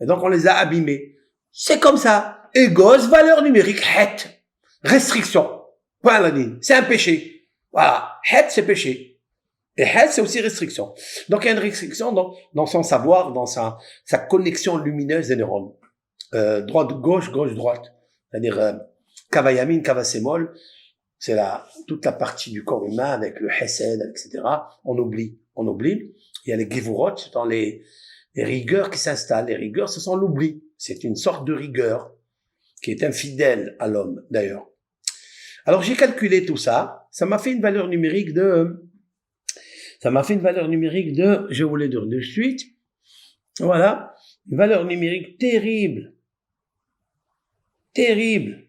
Et donc, on les a abîmés. C'est comme ça. Égos, valeur numérique, het. Restriction. Point à la ligne. C'est un péché. Voilà. Het, c'est péché. Et het, c'est aussi restriction. Donc, il y a une restriction dans son savoir, dans sa connexion lumineuse des neurones. Droite-gauche, gauche-droite. C'est-à-dire, kavayamin, kavasémol. C'est toute la partie du corps humain avec le hesed, etc. On oublie. Il y a les givurot, c'est dans les rigueurs qui s'installent. Les rigueurs, ce sont l'oubli. C'est une sorte de rigueur qui est infidèle à l'homme, d'ailleurs. Alors, j'ai calculé tout ça. Ça m'a fait une valeur numérique de, je vous l'ai dire de suite. Voilà. Une valeur numérique terrible. Terrible.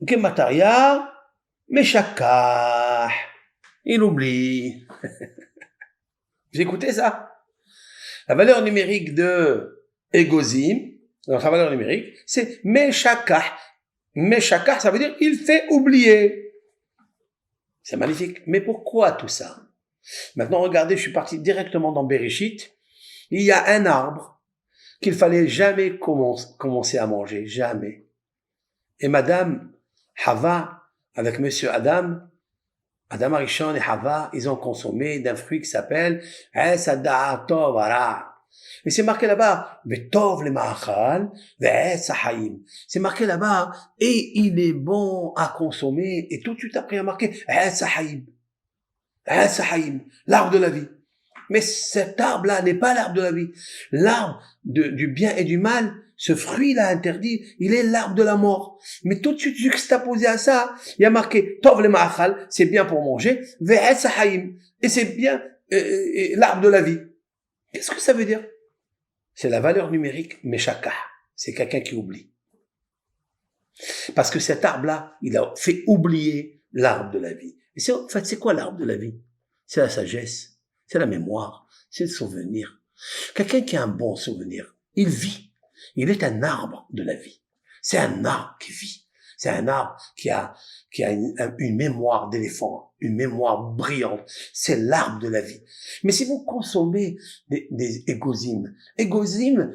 Gemataria, Meshakah. Il oublie. Vous écoutez ça? La valeur numérique de Égosime, notre valeur numérique, c'est Meshakah. Meshakah, ça veut dire il fait oublier. C'est magnifique. Mais pourquoi tout ça? Maintenant, regardez, je suis parti directement dans Bereshit. Il y a un arbre qu'il fallait jamais commencer à manger. Jamais. Et Madame Hava, avec Monsieur Adam Arishon et Hava, ils ont consommé d'un fruit qui s'appelle Esad'a Tovara. Et c'est marqué là-bas, Vetov le Ma'achal, Ve'esahaim. C'est marqué là-bas, et il est bon à consommer. Et tout de suite après, il y a marqué Esahaim. Esahaim, l'arbre de la vie. Mais cet arbre-là n'est pas l'arbre de la vie. L'arbre du bien et du mal, ce fruit-là interdit, il est l'arbre de la mort. Mais tout de suite, juxtaposé à ça, il y a marqué Tov le Ma'achal, c'est bien pour manger, Ve'esahaim, et c'est bien l'arbre de la vie. Qu'est-ce que ça veut dire? C'est la valeur numérique Meshakah. C'est quelqu'un qui oublie. Parce que cet arbre-là, il a fait oublier l'arbre de la vie. Et en fait, c'est quoi l'arbre de la vie? C'est la sagesse, c'est la mémoire, c'est le souvenir. Quelqu'un qui a un bon souvenir, il vit. Il est un arbre de la vie. C'est un arbre qui vit. C'est un arbre qui a une mémoire d'éléphant, une mémoire brillante. C'est l'arbre de la vie. Mais si vous consommez des égosime,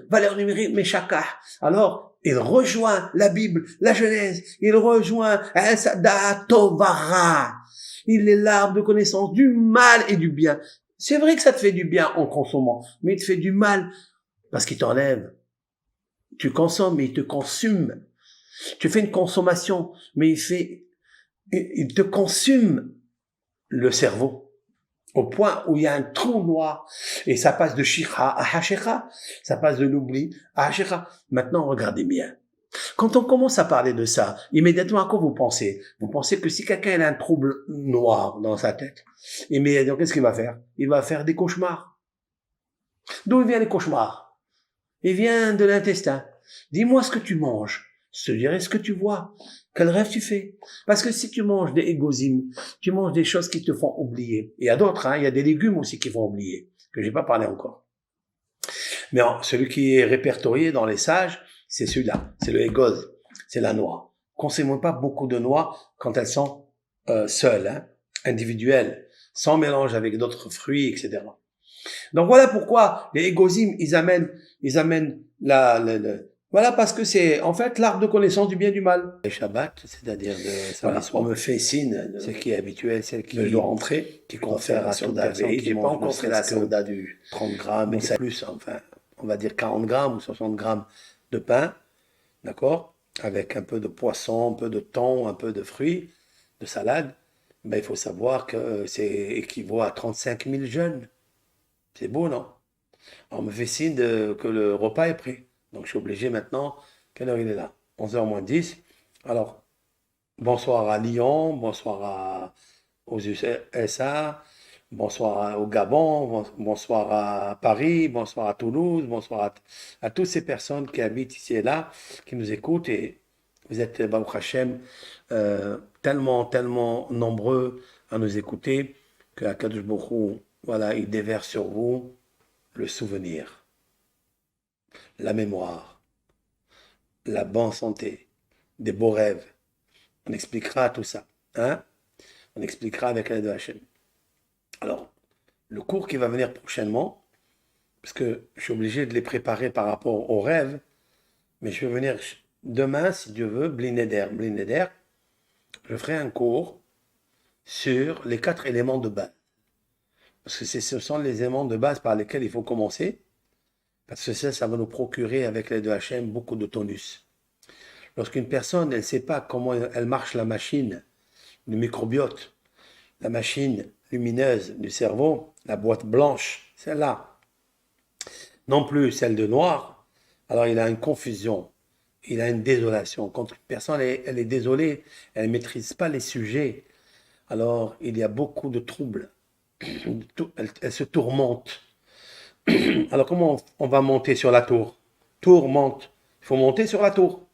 valeur numérique, meshakah, alors il rejoint la Bible, la Genèse, il rejoint Sada Tovara. Il est l'arbre de connaissance du mal et du bien. C'est vrai que ça te fait du bien en consommant, mais il te fait du mal parce qu'il t'enlève. Tu consommes, mais il te consume. Tu fais une consommation, mais il te consume le cerveau au point où il y a un trou noir et ça passe de shikha à hashikha, ça passe de l'oubli à hashikha. Maintenant, regardez bien. Quand on commence à parler de ça, immédiatement à quoi vous pensez? Vous pensez que si quelqu'un a un trouble noir dans sa tête, immédiatement, qu'est-ce qu'il va faire? Il va faire des cauchemars. D'où viennent les cauchemars? Il vient de l'intestin. Dis-moi ce que tu manges. Je te dirai ce que tu vois. Quel rêve tu fais? Parce que si tu manges des égosimes, tu manges des choses qui te font oublier. Il y a d'autres, il y a des légumes aussi qui font oublier, que j'ai pas parlé encore. Mais celui qui est répertorié dans les sages, c'est celui-là, c'est le égoz, c'est la noix. Consommons pas beaucoup de noix quand elles sont seules, individuelles, sans mélange avec d'autres fruits, etc. Donc voilà pourquoi les égosimes, ils amènent voilà, parce que c'est en fait l'arbre de connaissance du bien et du mal. Le Shabbat, c'est-à-dire de samedi soir, on me fait signe, ce qui est habituel, celle qui doit rentrer, qui confère à toute personne qui pas encore fait la soda du 30 grammes, mais c'est plus, enfin, on va dire 40 grammes ou 60 grammes de pain, d'accord, avec un peu de poisson, un peu de thon, un peu de fruits, de salade. Ben, il faut savoir que c'est équivaut à 35 000 jeûnes. C'est beau, non? On me fait signe que le repas est prêt. Donc je suis obligé maintenant, quelle heure il est là? 11h moins 10. Alors, bonsoir à Lyon, bonsoir aux USA, bonsoir au Gabon, bonsoir à Paris, bonsoir à Toulouse, bonsoir à toutes ces personnes qui habitent ici et là, qui nous écoutent. Et vous êtes, Baruch Hashem, tellement nombreux à nous écouter que Akadosh Baruch Hu, voilà, il déverse sur vous le souvenir, la mémoire, la bonne santé, des beaux rêves. On expliquera tout ça. On expliquera avec l'aide de Hachem. Alors, le cours qui va venir prochainement, parce que je suis obligé de les préparer par rapport aux rêves, mais je vais venir demain, si Dieu veut, Blineder, je ferai un cours sur les 4 éléments de base. Parce que ce sont les éléments de base par lesquels il faut commencer. Parce que ça va nous procurer, avec l'aide de Hachem, beaucoup de tonus. Lorsqu'une personne, elle ne sait pas comment elle marche la machine, le microbiote, la machine lumineuse du cerveau, la boîte blanche, celle-là, non plus celle de noir, alors il a une confusion, il a une désolation. Quand une personne elle est désolée, elle ne maîtrise pas les sujets, alors il y a beaucoup de troubles. Elle se tourmente. Alors comment on va monter sur la tour? Tour, monte. Il faut monter sur la tour.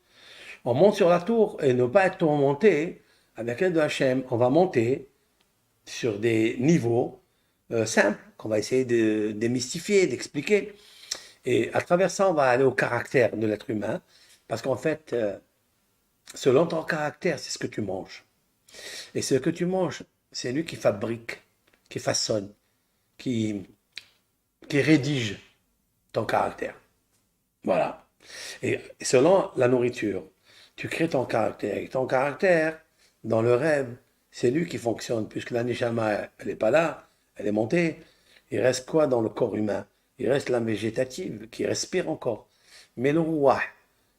On monte sur la tour et ne pas être tourmenté avec l'aide de Hachem. On va monter sur des niveaux simples qu'on va essayer de démystifier, d'expliquer. Et à travers ça, on va aller au caractère de l'être humain. Parce qu'en fait, selon ton caractère, c'est ce que tu manges. Et ce que tu manges, c'est lui qui fabrique, qui façonne, qui rédige ton caractère. Voilà. Et selon la nourriture, tu crées ton caractère. Et ton caractère, dans le rêve, c'est lui qui fonctionne, puisque la neshama, elle n'est pas là, elle est montée. Il reste quoi dans le corps humain? Il reste l'âme végétative qui respire encore. Mais le roi,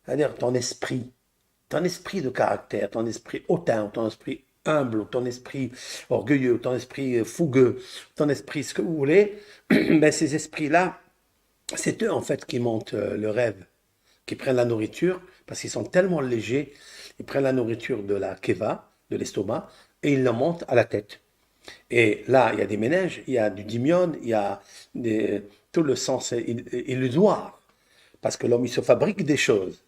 c'est-à-dire ton esprit de caractère, ton esprit hautain, ton esprit humble, ton esprit orgueilleux, ton esprit fougueux, ton esprit ce que vous voulez, ben ces esprits-là, c'est eux en fait qui montent le rêve, qui prennent la nourriture, parce qu'ils sont tellement légers, ils prennent la nourriture de la keva, de l'estomac, et ils la montent à la tête. Et là, il y a des méninges, il y a du dymion, il y a tout le sens illusoire, parce que l'homme, il se fabrique des choses.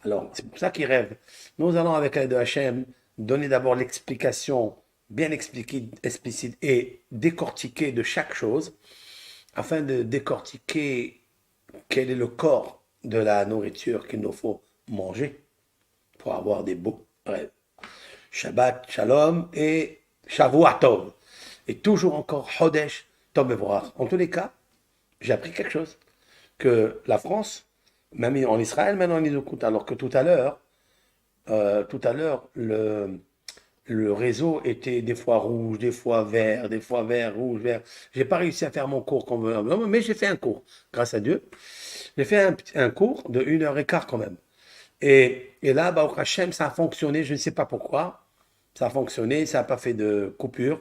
Alors, c'est pour ça qu'il rêve. Nous allons, avec l'aide de Hachem, donner d'abord l'explication bien expliqué, explicite et décortiqué de chaque chose, afin de décortiquer quel est le corps de la nourriture qu'il nous faut manger pour avoir des beaux rêves. Shabbat, Shalom et Shavua Tov. Et toujours encore Chodesh Tov Mevorach. En tous les cas, j'ai appris quelque chose. Que la France, même en Israël, maintenant on les écoute. Alors que tout à l'heure, le réseau était des fois rouge, des fois vert, rouge, vert. J'ai pas réussi à faire mon cours comme mais j'ai fait un cours, grâce à Dieu. J'ai fait un cours de 1 heure et quart quand même. Et là, bah, au Hachem, ça a fonctionné, je ne sais pas pourquoi. Ça a fonctionné, ça n'a pas fait de coupure.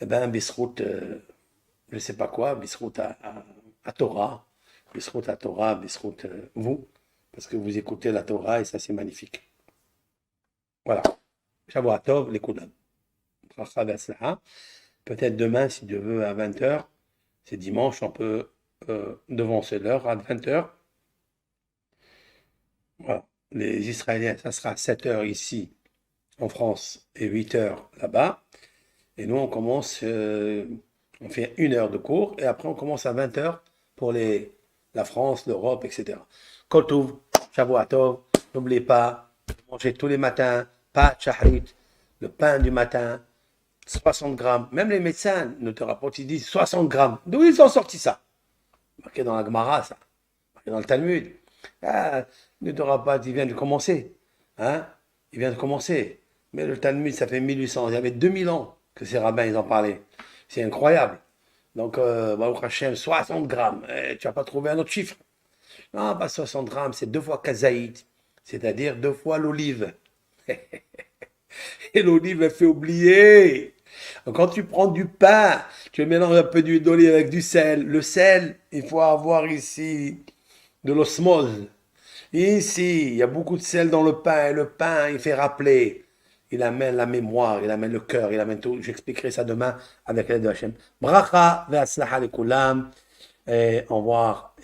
Eh ben, Bisrout, je ne sais pas quoi, Bisrout à Torah, Bisrout à Torah, Bisrout vous, parce que vous écoutez la Torah et ça c'est magnifique. Voilà. Shavua Tov, les Koulam. Bracha v'atzlacha. Peut-être demain, si Dieu veut, à 20 h, c'est dimanche, on peut devancer l'heure à 20 h. Voilà. Les Israéliens, ça sera 7 h ici en France et 8 h là-bas. Et nous, on commence, on fait 1 heure de cours et après on commence à 20 h pour la France, l'Europe, etc. Kol Tov, Shavua Tov, n'oubliez pas, manger tous les matins, pas shahrit, le pain du matin, 60 grammes. Même les médecins, nos thérapeutes, ils disent 60 grammes. D'où ils ont sorti ça? Marqué dans la Gemara, ça. Marqué dans le Talmud. Ah, le thérapeute, il vient de commencer. Hein? Il vient de commencer. Mais le Talmud, ça fait 1800. Il y avait 2000 ans que ces rabbins, ils en parlaient. C'est incroyable. Donc, Baruch Hashem, 60 grammes. Tu n'as pas trouvé un autre chiffre? Non, pas 60 grammes, c'est 2 fois kazaït. C'est-à-dire 2 fois l'olive. Et l'olive, elle fait oublier. Donc, quand tu prends du pain, tu mélanges un peu d'huile d'olive avec du sel. Le sel, il faut avoir ici de l'osmose. Ici, il y a beaucoup de sel dans le pain. Et le pain, il fait rappeler. Il amène la mémoire, il amène le cœur, il amène tout. J'expliquerai ça demain avec l'aide de Hachem. Bracha ve'atzlacha lekulam. Et au revoir.